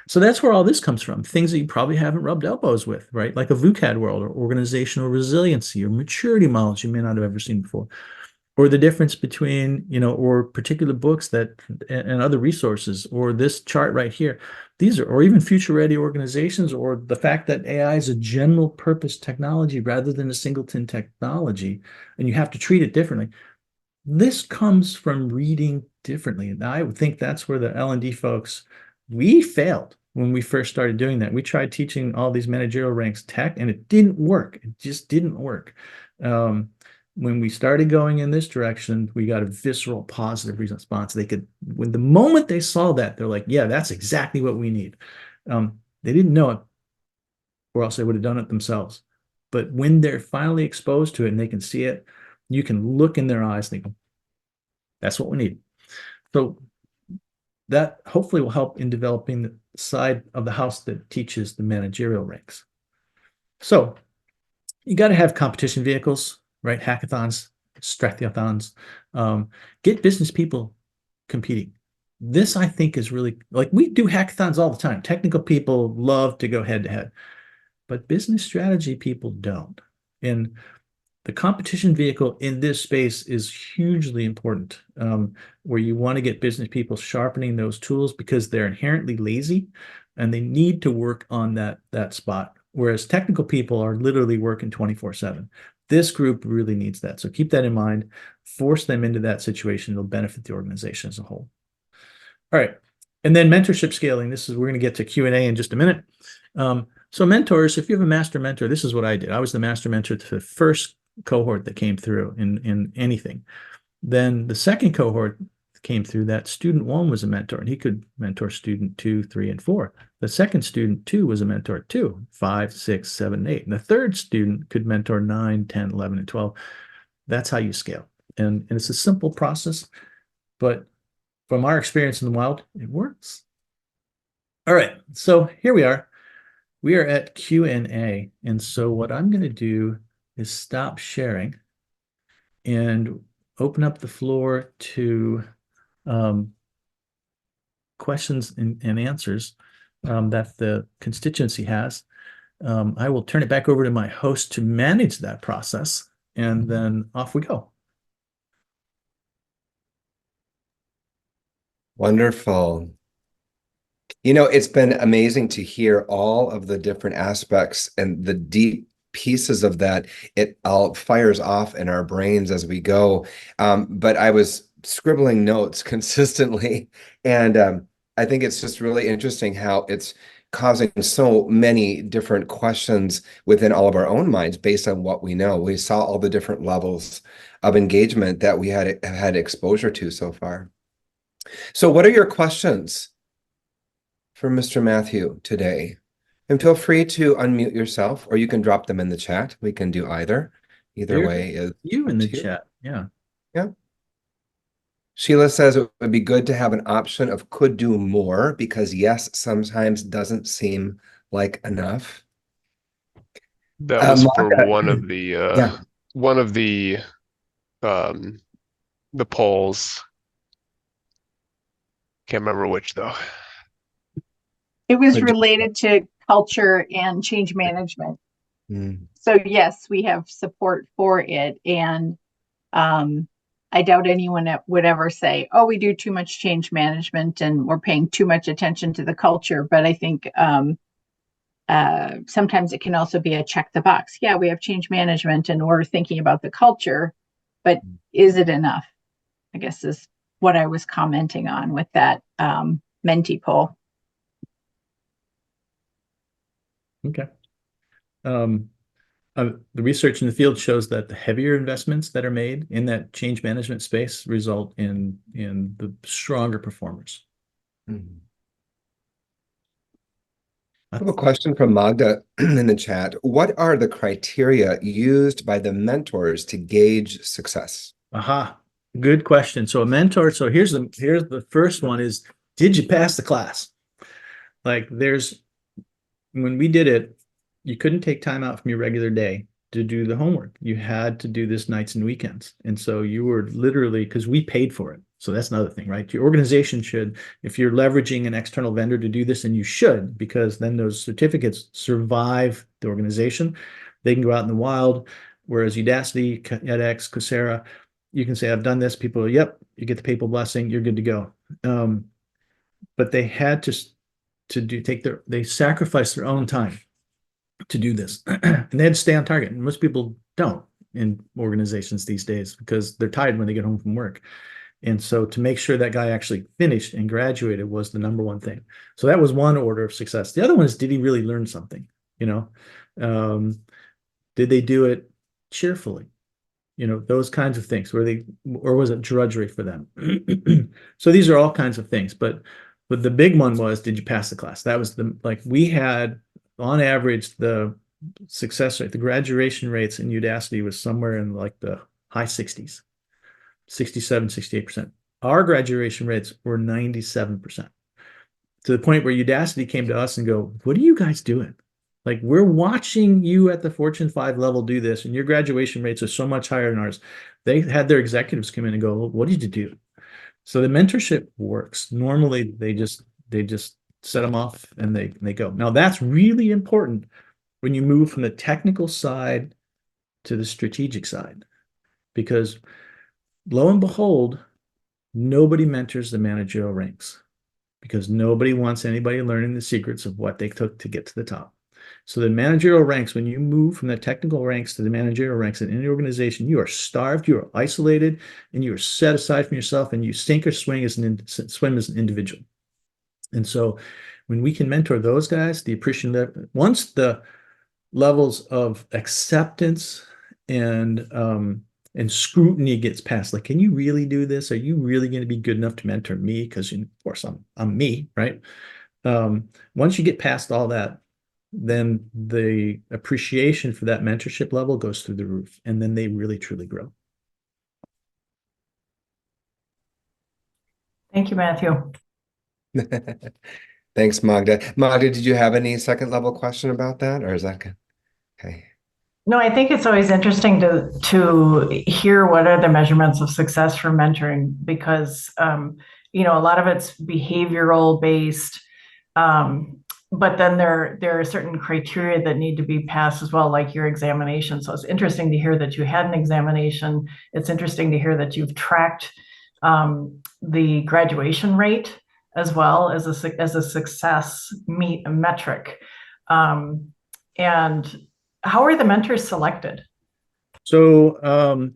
So that's where all this comes from. Things that you probably haven't rubbed elbows with, right? Like a VUCAD world, or organizational resiliency, or maturity models you may not have ever seen before. Or the difference between, or particular books and other resources, or this chart right here. These are, or even future-ready organizations, or the fact that AI is a general purpose technology rather than a singleton technology, and you have to treat it differently. This comes from reading differently. And I would think that's where the L&D folks, we failed when we first started doing that. We tried teaching all these managerial ranks tech, and it didn't work. It just didn't work. When we started going in this direction, we got a visceral positive response. When the moment they saw that, they're like, yeah, that's exactly what we need. They didn't know it, or else they would have done it themselves. But when they're finally exposed to it and they can see it, you can look in their eyes and they go, that's what we need. So that hopefully will help in developing the side of the house that teaches the managerial ranks. So you got to have competition vehicles, right? Hackathons, strethathons, get business people competing. This, I think, is really, like, we do hackathons all the time. Technical people love to go head to head, but business strategy people don't. And the competition vehicle in this space is hugely important, where you want to get business people sharpening those tools because they're inherently lazy and they need to work on that spot. Whereas technical people are literally working 24/7. This group really needs that. So keep that in mind, force them into that situation. It'll benefit the organization as a whole. All right. And then mentorship scaling. We're going to get to Q&A in just a minute. So mentors, if you have a master mentor, this is what I did. I was the master mentor to the first cohort that came through in anything. Then the second cohort came through that, student one was a mentor, and he could mentor student 2, 3, and 4. The second student 2 was a mentor at 2, 5, 6, 7, 8. And the third student could mentor 9, 10, 11, and 12. That's how you scale. And it's a simple process, but from our experience in the wild, it works. All right, so here we are. We are at Q&A. And so what I'm going to do is stop sharing and open up the floor to questions and answers that the constituency has. I will turn it back over to my host to manage that process, and then off we go. Wonderful. You know, it's been amazing to hear all of the different aspects and the deep pieces of that. It all fires off in our brains as we go. But I was scribbling notes consistently, and I think it's just really interesting how it's causing so many different questions within all of our own minds based on what we know. We saw all the different levels of engagement that we had exposure to so far. So what are your questions for Mr. Matthew today? And feel free to unmute yourself, or you can drop them in the chat. We can do either. Either There's way is you in up the to you. chat. Yeah. Yeah. Sheila says it would be good to have an option of could do more because yes, sometimes doesn't seem like enough. That was for Maka, one of the yeah. one of the polls. Can't remember which though. It was Could do- related to culture and change management. Mm. So yes, we have support for it. And I doubt anyone would ever say, oh, we do too much change management and we're paying too much attention to the culture. But I think sometimes it can also be a check the box. Yeah, we have change management and we're thinking about the culture, but is it enough? I guess is what I was commenting on with that Menti poll. Okay. The research in the field shows that the heavier investments that are made in that change management space result in the stronger performers. Mm. I have a question from Magda in the chat. What are the criteria used by the mentors to gauge success? Aha, good question. So a mentor, so here's the first one is, did you pass the class? Like when we did it, you couldn't take time out from your regular day to do the homework. You had to do this nights and weekends. And so you were literally, because we paid for it. So that's another thing, right? Your organization should, if you're leveraging an external vendor to do this, and you should, because then those certificates survive the organization. They can go out in the wild. Whereas Udacity, edX, Coursera, you can say, I've done this. People are, yep, you get the papal blessing, you're good to go. But they had they sacrificed their own time to do this. And they had to stay on target. And most people don't in organizations these days because they're tired when they get home from work. And so to make sure that guy actually finished and graduated was the number one thing. So that was one order of success. The other one is, did he really learn something? You know, did they do it cheerfully? You know, those kinds of things. Or was it drudgery for them? So these are all kinds of things. But the big one was, did you pass the class? That was we had on average the success rate, the graduation rates in Udacity was somewhere in like the high 60s, 67, 68%. Our graduation rates were 97%, to the point where Udacity came to us and go, what are you guys doing? Like, we're watching you at the Fortune 5 level do this, and your graduation rates are so much higher than ours. They had their executives come in and go, well, what did you do? So the mentorship works. Normally, they just set them off and they go. Now, that's really important when you move from the technical side to the strategic side, because lo and behold, nobody mentors the managerial ranks because nobody wants anybody learning the secrets of what they took to get to the top. So the managerial ranks, when you move from the technical ranks to the managerial ranks in any organization, you are starved, you are isolated, and you are set aside from yourself, and you sink or swim as an individual. And so when we can mentor those guys, the appreciation, once the levels of acceptance and and scrutiny gets passed. Like, can you really do this? Are you really going to be good enough to mentor me? Because of course I'm me, right? Once you get past all that, then the appreciation for that mentorship level goes through the roof, and then they really truly grow. Thank you, Matthew. Thanks, Magda. Magda, did you have any second level question about that, or is that good? Okay? No, I think it's always interesting to hear what are the measurements of success for mentoring, because a lot of it's behavioral based, but then there are certain criteria that need to be passed as well, like your examination. So it's interesting to hear that you had an examination. It's interesting to hear that you've tracked the graduation rate as well as a success metric. And how are the mentors selected? So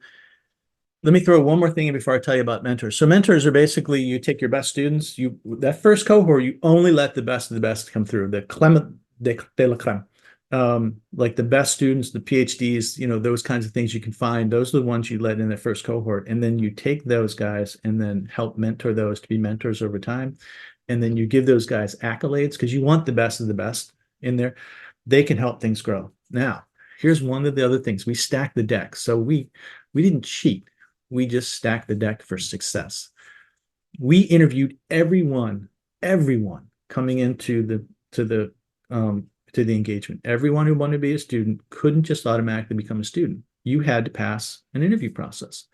let me throw one more thing in before I tell you about mentors. So mentors are basically, you take your best students, that first cohort, you only let the best of the best come through, the crème de la crème. Like the best students, the PhDs, those kinds of things you can find. Those are the ones you let in the first cohort. And then you take those guys and then help mentor those to be mentors over time. And then you give those guys accolades because you want the best of the best in there. They can help things grow. Now, here's one of the other things. We stack the deck. So we didn't cheat. We just stacked the deck for success. We interviewed everyone coming into the engagement. Everyone who wanted to be a student couldn't just automatically become a student. You had to pass an interview process.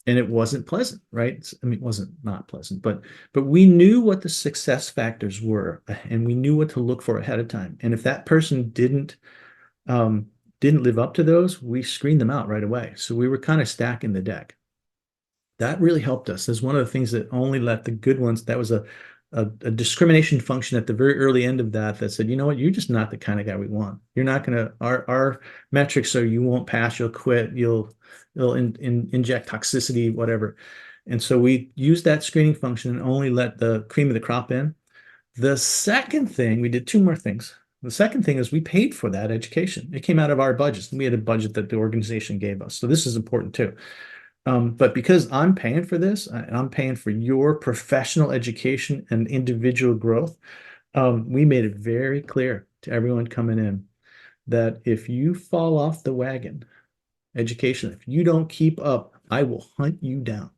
And it wasn't pleasant, right? I mean, it wasn't not pleasant, but we knew what the success factors were, and we knew what to look for ahead of time. And if that person didn't live up to those, we screened them out right away. So we were kind of stacking the deck. That really helped us. That's one of the things that only let the good ones. That was a discrimination function at the very early end of that said, you know what, you're just not the kind of guy we want. You're not going to, our metrics are you won't pass, you'll quit, you'll inject toxicity, whatever. And so we used that screening function and only let the cream of the crop in. The second thing, we did two more things. The second thing is we paid for that education. It came out of our budgets. We had a budget that the organization gave us. So this is important too. But because I'm paying for this, and I'm paying for your professional education and individual growth, we made it very clear to everyone coming in that if you fall off the wagon, education, if you don't keep up, I will hunt you down.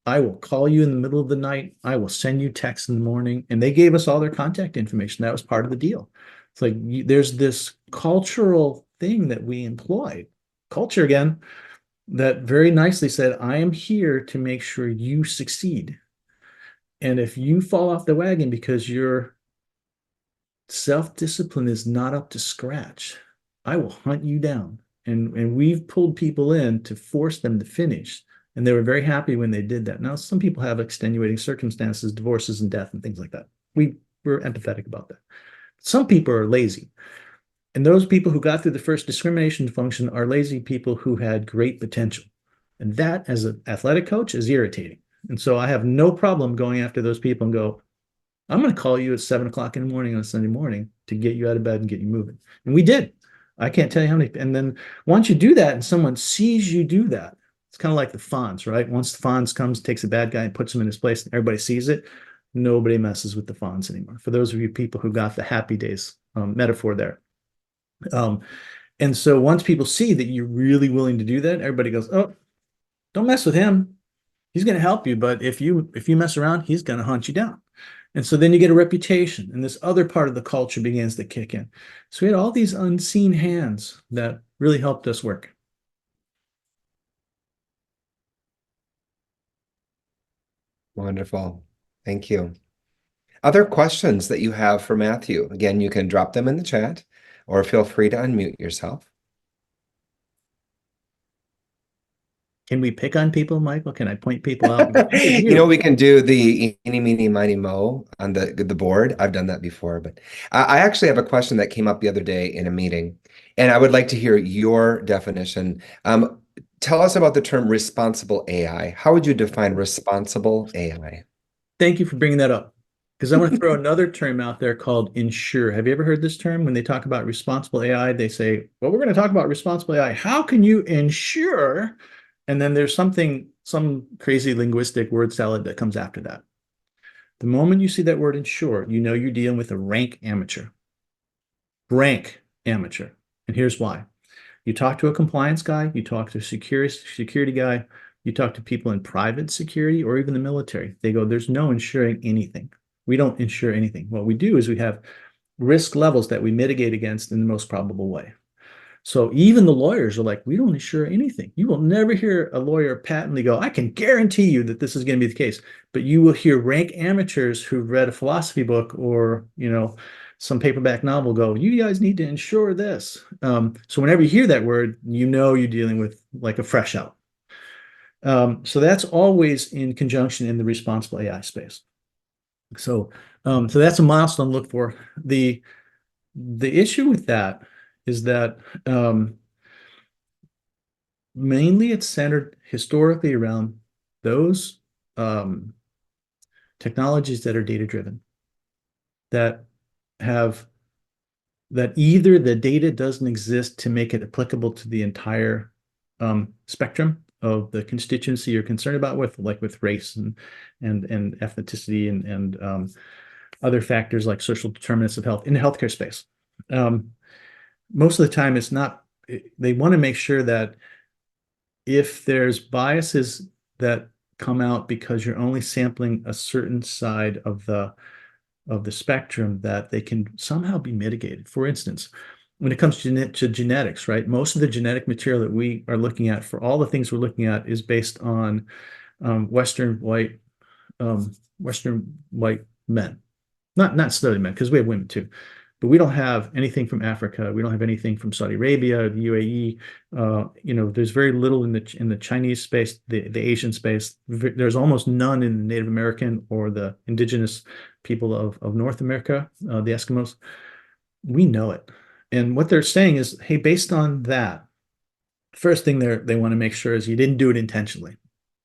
I will call you in the middle of the night. I will send you texts in the morning. And they gave us all their contact information. That was part of the deal. It's like there's this cultural thing that we employed. Culture again. That very nicely said, I am here to make sure you succeed. And if you fall off the wagon because your self-discipline is not up to scratch, I will hunt you down. And we've pulled people in to force them to finish. And they were very happy when they did that. Now, some people have extenuating circumstances, divorces and death and things like that. We were empathetic about that. Some people are lazy. And those people who got through the first discrimination function are lazy people who had great potential. And that, as an athletic coach, is irritating. And so I have no problem going after those people and go, I'm going to call you at 7 o'clock in the morning on a Sunday morning to get you out of bed and get you moving. And we did. I can't tell you how many. And then once you do that and someone sees you do that, it's kind of like the Fonz, right? Once the Fonz comes, takes a bad guy and puts him in his place and everybody sees it, nobody messes with the Fonz anymore. For those of you people who got the happy days metaphor there. And so once people see that you're really willing to do that, everybody goes, oh, don't mess with him. He's going to help you. But if you mess around, he's going to hunt you down. And so then you get a reputation and this other part of the culture begins to kick in. So we had all these unseen hands that really helped us work. Wonderful. Thank you. Other questions that you have for Matthew? Again, you can drop them in the chat or feel free to unmute yourself. Can we pick on people, Michael? Can I point people out? We can do the eeny, meeny, miny, mo on the board. I've done that before, but I actually have a question that came up the other day in a meeting, and I would like to hear your definition. Tell us about the term responsible AI. How would you define responsible AI? Thank you for bringing that up, because I want to throw another term out there called ensure. Have you ever heard this term? When they talk about responsible AI, they say, well, we're going to talk about responsible AI. How can you ensure And then there's some crazy linguistic word salad that comes after that. The moment you see that word ensure, you know you're dealing with a rank amateur. Rank amateur. And here's why. You talk to a compliance guy, you talk to a security guy, you talk to people in private security or even the military. They go, there's no ensuring anything. We don't insure anything. What we do is we have risk levels that we mitigate against in the most probable way. So even the lawyers are like, we don't insure anything. You will never hear a lawyer patently go, I can guarantee you that this is going to be the case. But you will hear rank amateurs who've read a philosophy book or, some paperback novel go, you guys need to insure this. So whenever you hear that word, you know you're dealing with like a fresh out. So that's always in conjunction in the responsible AI space. So that's a milestone to look for. The issue with that is that mainly it's centered historically around those technologies that are data driven, that either the data doesn't exist to make it applicable to the entire spectrum of the constituency you're concerned about with race and ethnicity and other factors like social determinants of health in the healthcare space. Most of the time it's not, they want to make sure that if there's biases that come out because you're only sampling a certain side of the spectrum, that they can somehow be mitigated. For instance, when it comes to genetics, right? Most of the genetic material that we are looking at for all the things we're looking at is based on Western white men, not necessarily men, because we have women too. But we don't have anything from Africa. We don't have anything from Saudi Arabia, the UAE. There's very little in the Chinese space, the Asian space. There's almost none in the Native American or the indigenous people of North America, the Eskimos. We know it. And what they're saying is, hey, based on that, first thing they want to make sure is you didn't do it intentionally.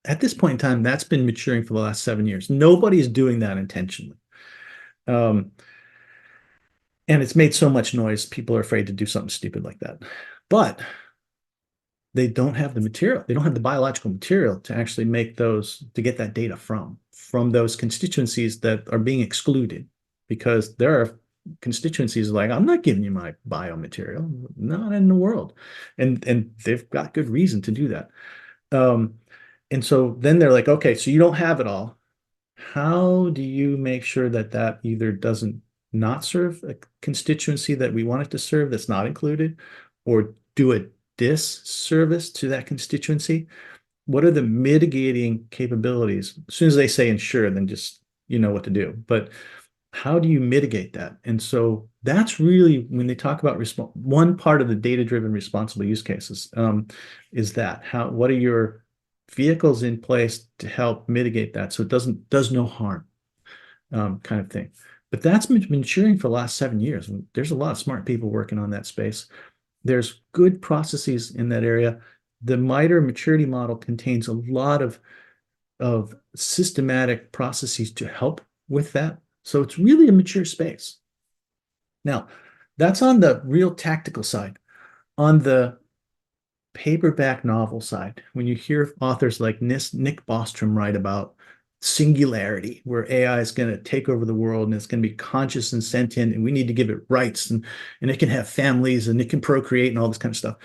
At this point in time, that's been maturing for the last 7 years. Nobody's doing that intentionally. And it's made so much noise, people are afraid to do something stupid like that. But they don't have the material. They don't have the biological material to actually to get that data from those constituencies that are being excluded, because there are constituencies like, I'm not giving you my biomaterial, not in the world. And they've got good reason to do that. And so then they're like, okay, so you don't have it all. How do you make sure that either doesn't not serve a constituency that we want it to serve that's not included, or do a disservice to that constituency? What are the mitigating capabilities? As soon as they say insure, then just what to do. But how do you mitigate that? And so that's really when they talk about one part of the data-driven responsible use cases is that what are your vehicles in place to help mitigate that so it does no harm, kind of thing. But that's been maturing for the last 7 years. There's a lot of smart people working on that space. There's good processes in that area. The MITRE maturity model contains a lot of systematic processes to help with that. So it's really a mature space. Now, that's on the real tactical side. On the paperback novel side, when you hear authors like Nick Bostrom write about singularity, where AI is going to take over the world and it's going to be conscious and sentient, and we need to give it rights, and it can have families and it can procreate and all this kind of stuff.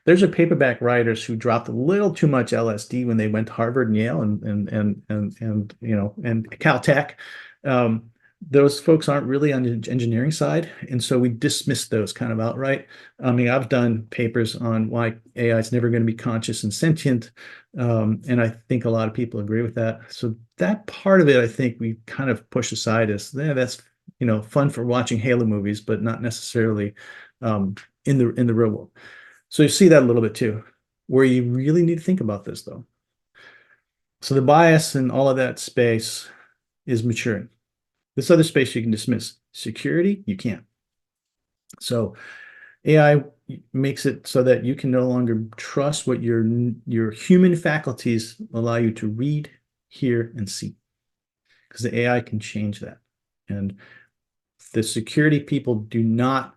There's paperback writers who dropped a little too much LSD when they went to Harvard and Yale and Caltech. Those folks aren't really on the engineering side, and so we dismiss those kind of outright. I mean, I've done papers on why AI is never going to be conscious and sentient, and I think a lot of people agree with that. So that part of it, I think we kind of push aside as, that's fun for watching Halo movies, but not necessarily in the real world. So you see that a little bit too, where you really need to think about this though. So the bias in all of that space is maturing. This other space you can dismiss. Security, you can't. So AI makes it so that you can no longer trust what your human faculties allow you to read, hear, and see, because the AI can change that. And the security people do not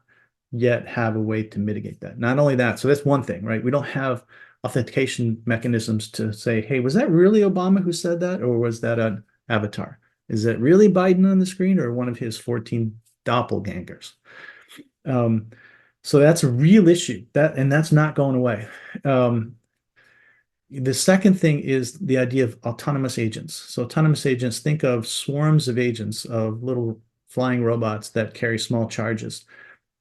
yet have a way to mitigate that. Not only that, so that's one thing, right? We don't have authentication mechanisms to say, hey, was that really Obama who said that, or was that an avatar? Is that really Biden on the screen, or one of his 14 doppelgangers? So that's a real issue, and that's not going away. The second thing is the idea of autonomous agents. So autonomous agents, think of swarms of agents, of little flying robots that carry small charges,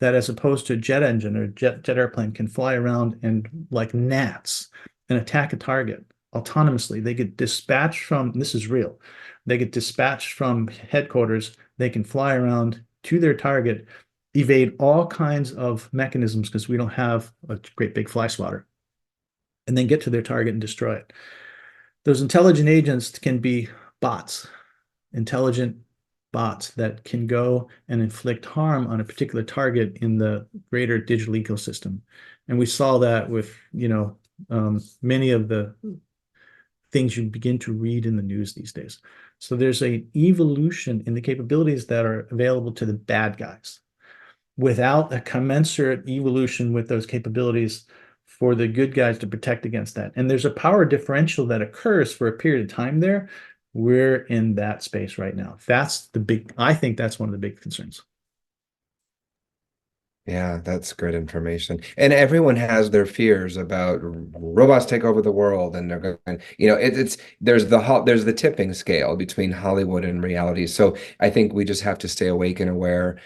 that as opposed to a jet engine or jet airplane can fly around and like gnats and attack a target autonomously. They get dispatched from, this is real, they get dispatched from headquarters. They can fly around to their target, evade all kinds of mechanisms because we don't have a great big fly swatter, and then get to their target and destroy it. Those intelligent agents can be bots, intelligent bots that can go and inflict harm on a particular target in the greater digital ecosystem. And we saw that with, many of the things you begin to read in the news these days. So there's an evolution in the capabilities that are available to the bad guys without a commensurate evolution with those capabilities for the good guys to protect against that. And there's a power differential that occurs for a period of time there. We're in that space right now. I think that's one of the big concerns. Yeah, that's good information. And everyone has their fears about robots take over the world, and they're going, there's the tipping scale between Hollywood and reality. So I think we just have to stay awake and aware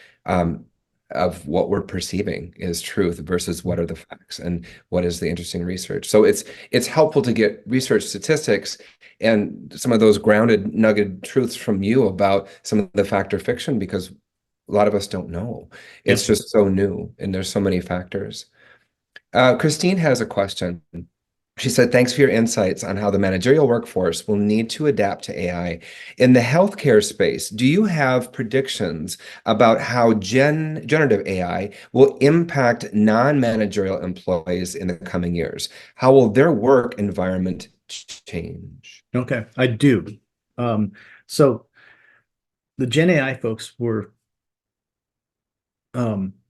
of what we're perceiving is truth versus what are the facts and what is the interesting research. So it's helpful to get research statistics and some of those grounded nugget truths from you about some of the fact or fiction, because a lot of us don't know. It's just so new, and there's so many factors. Christine has a question. She said, thanks for your insights on how the managerial workforce will need to adapt to AI. In the healthcare space, do you have predictions about how generative AI will impact non-managerial employees in the coming years? How will their work environment change? Okay, I do. So the Gen AI folks were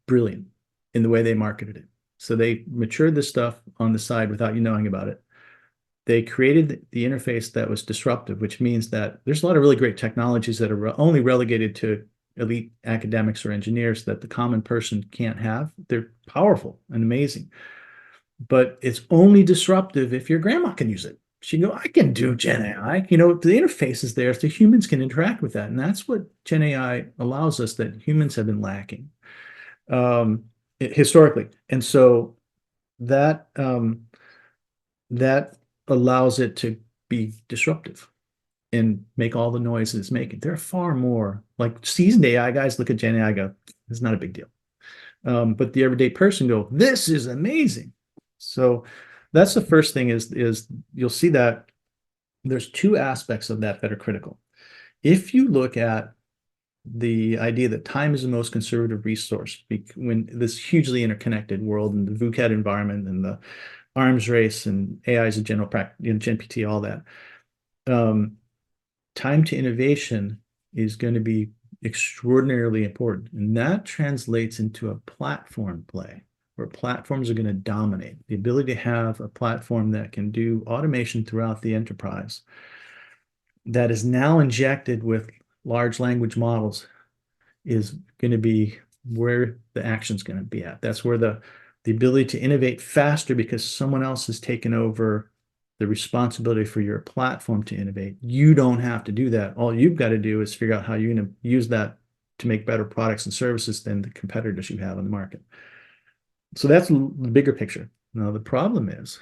brilliant in the way they marketed it. So they matured the stuff on the side without you knowing about it. They created the interface that was disruptive, which means that there's a lot of really great technologies that are only relegated to elite academics or engineers that the common person can't have. They're powerful and amazing, but it's only disruptive if your grandma can use it. She can go, I can do Gen AI. The interface is there so humans can interact with that. And that's what Gen AI allows us, that humans have been lacking historically. And so that allows it to be disruptive and make all the noise it's making. There are far more, like seasoned AI guys look at Gen AI, go, it's not a big deal. But the everyday person go, this is amazing. So that's the first thing is you'll see that there's two aspects of that are critical. If you look at the idea that time is the most conservative resource when this hugely interconnected world and the VUCAD environment and the arms race and AI is a general practice, GenPT, all that. Time to innovation is going to be extraordinarily important. And that translates into a platform play where platforms are going to dominate. The ability to have a platform that can do automation throughout the enterprise that is now injected with large language models is going to be where the action's going to be at. That's where the ability to innovate faster because someone else has taken over the responsibility for your platform to innovate. You don't have to do that. All you've got to do is figure out how you're going to use that to make better products and services than the competitors you have in the market. So that's the bigger picture. Now, the problem is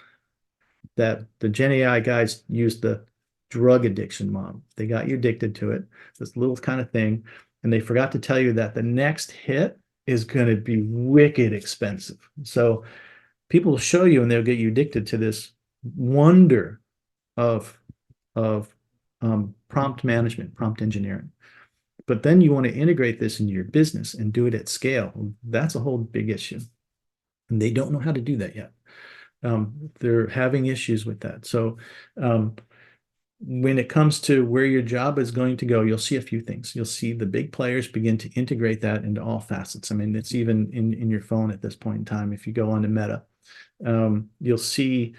that the Gen AI guys use the drug addiction model. They got you addicted to it, this little kind of thing, and they forgot to tell you that the next hit is going to be wicked expensive. So people will show you and they'll get you addicted to this wonder of prompt management, prompt engineering. But then you want to integrate this into your business and do it at scale. That's a whole big issue. And they don't know how to do that yet. They're having issues with that. So when it comes to where your job is going to go, you'll see a few things. You'll see the big players begin to integrate that into all facets. I mean, it's even in your phone at this point in time. If you go on to Meta, you'll see,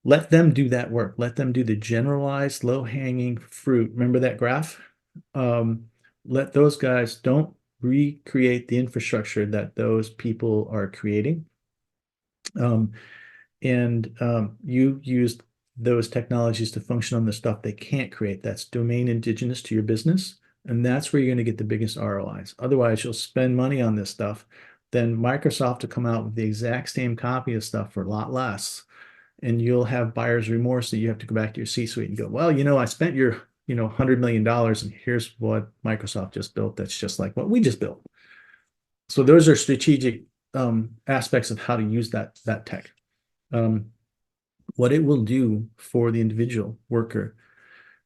let them do that work. Let them do the generalized low-hanging fruit. Remember that graph? Let those guys, don't recreate the infrastructure that those people are creating. You use those technologies to function on the stuff they can't create. That's domain indigenous to your business. And that's where you're going to get the biggest ROIs. Otherwise, you'll spend money on this stuff. Then Microsoft will come out with the exact same copy of stuff for a lot less. And you'll have buyer's remorse that you have to go back to your C-suite and go, well, I spent your, $100 million and here's what Microsoft just built. That's just like what we just built. So those are strategic aspects of how to use that tech. What it will do for the individual worker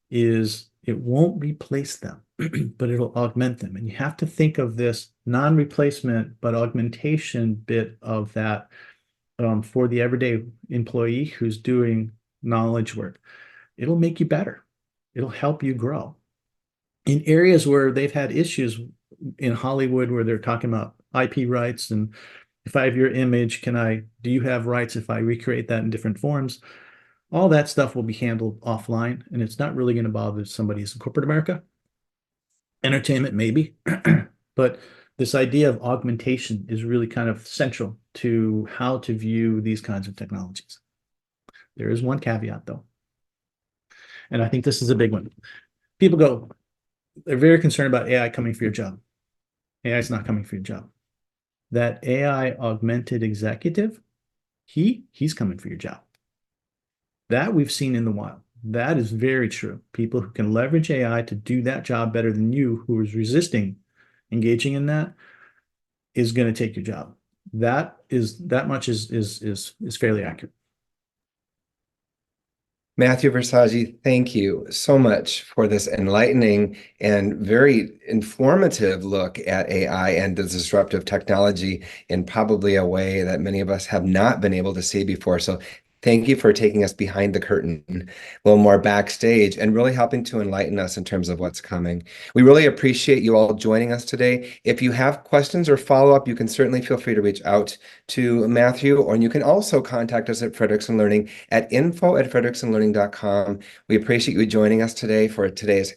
is it won't replace them, but it'll augment them. And you have to think of this non-replacement, but augmentation bit of that for the everyday employee who's doing knowledge work. It'll make you better. It'll help you grow. In areas where they've had issues in Hollywood, where they're talking about IP rights and if I have your image, do you have rights if I recreate that in different forms? All that stuff will be handled offline, and it's not really going to bother somebody who's in corporate America. Entertainment, maybe. But this idea of augmentation is really kind of central to how to view these kinds of technologies. There is one caveat, though. And I think this is a big one. People they're very concerned about AI coming for your job. AI is not coming for your job. That AI augmented executive, he's coming for your job. That we've seen in the wild. That is very true. People who can leverage AI to do that job better than you, who is resisting engaging in that, is going to take your job. That much is fairly accurate. Matthew Versaggi, thank you so much for this enlightening and very informative look at AI and the disruptive technology in probably a way that many of us have not been able to see before. So thank you for taking us behind the curtain, a little more backstage, and really helping to enlighten us in terms of what's coming. We really appreciate you all joining us today. If you have questions or follow-up, you can certainly feel free to reach out to Matthew, or you can also contact us at Frederickson Learning at info@fredericksonlearning.com. We appreciate you joining us today for today's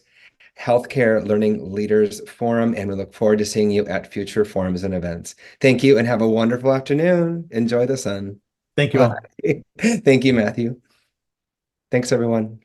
Healthcare Learning Leaders Forum, and we look forward to seeing you at future forums and events. Thank you, and have a wonderful afternoon. Enjoy the sun. Thank you all. Thank you, Matthew. Thanks, everyone.